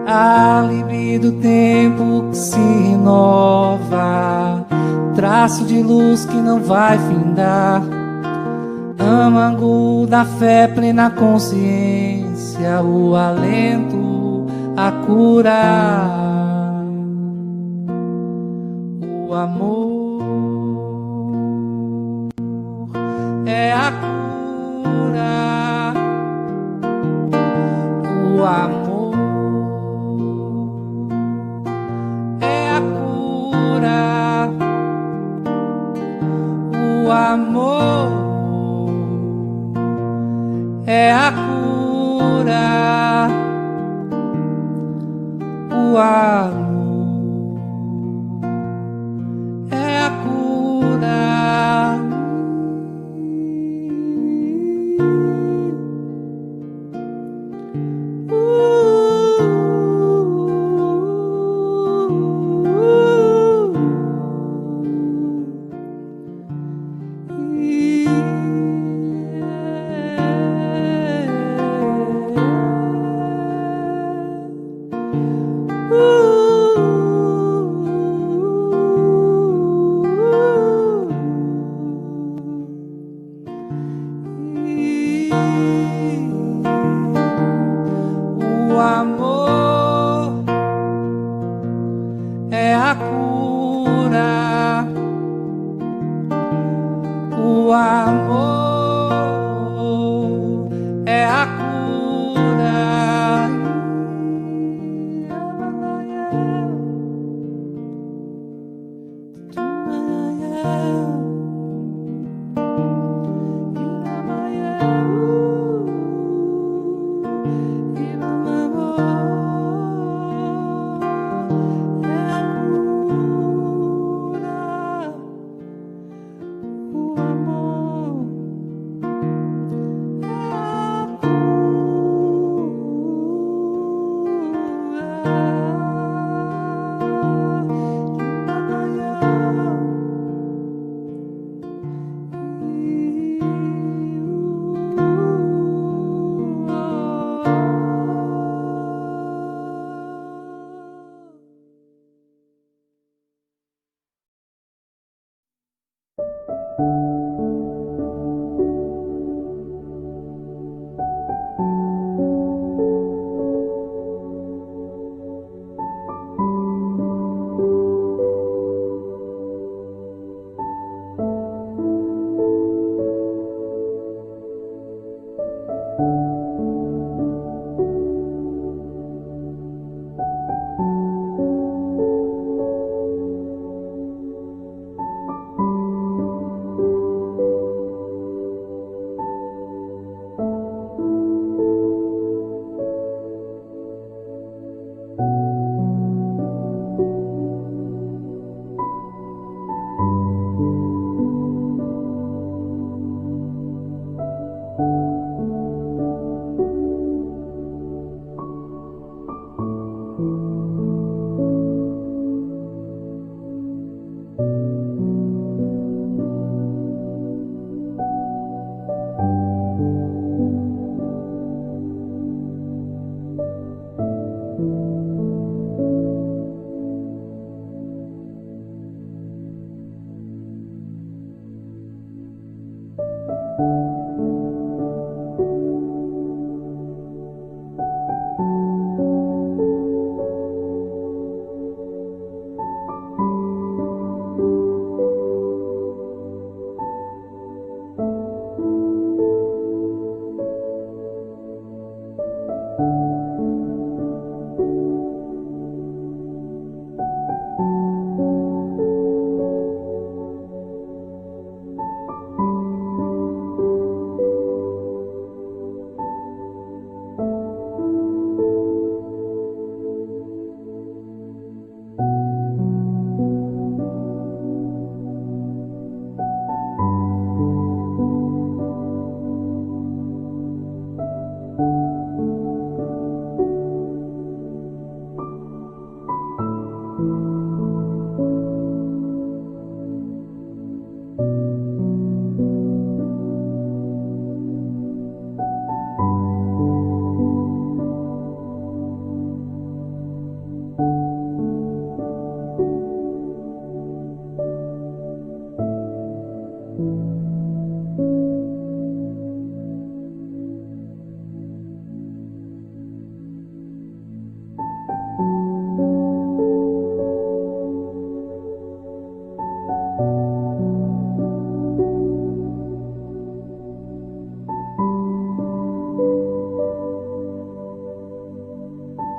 álibi do tempo que se renova, traço de luz que não vai findar, âmago da fé, plena consciência, o alento, a cura, o amor é a cura, o amor é a cura, o amor é a cura, o amor é a cura. O amor é a cura, o amor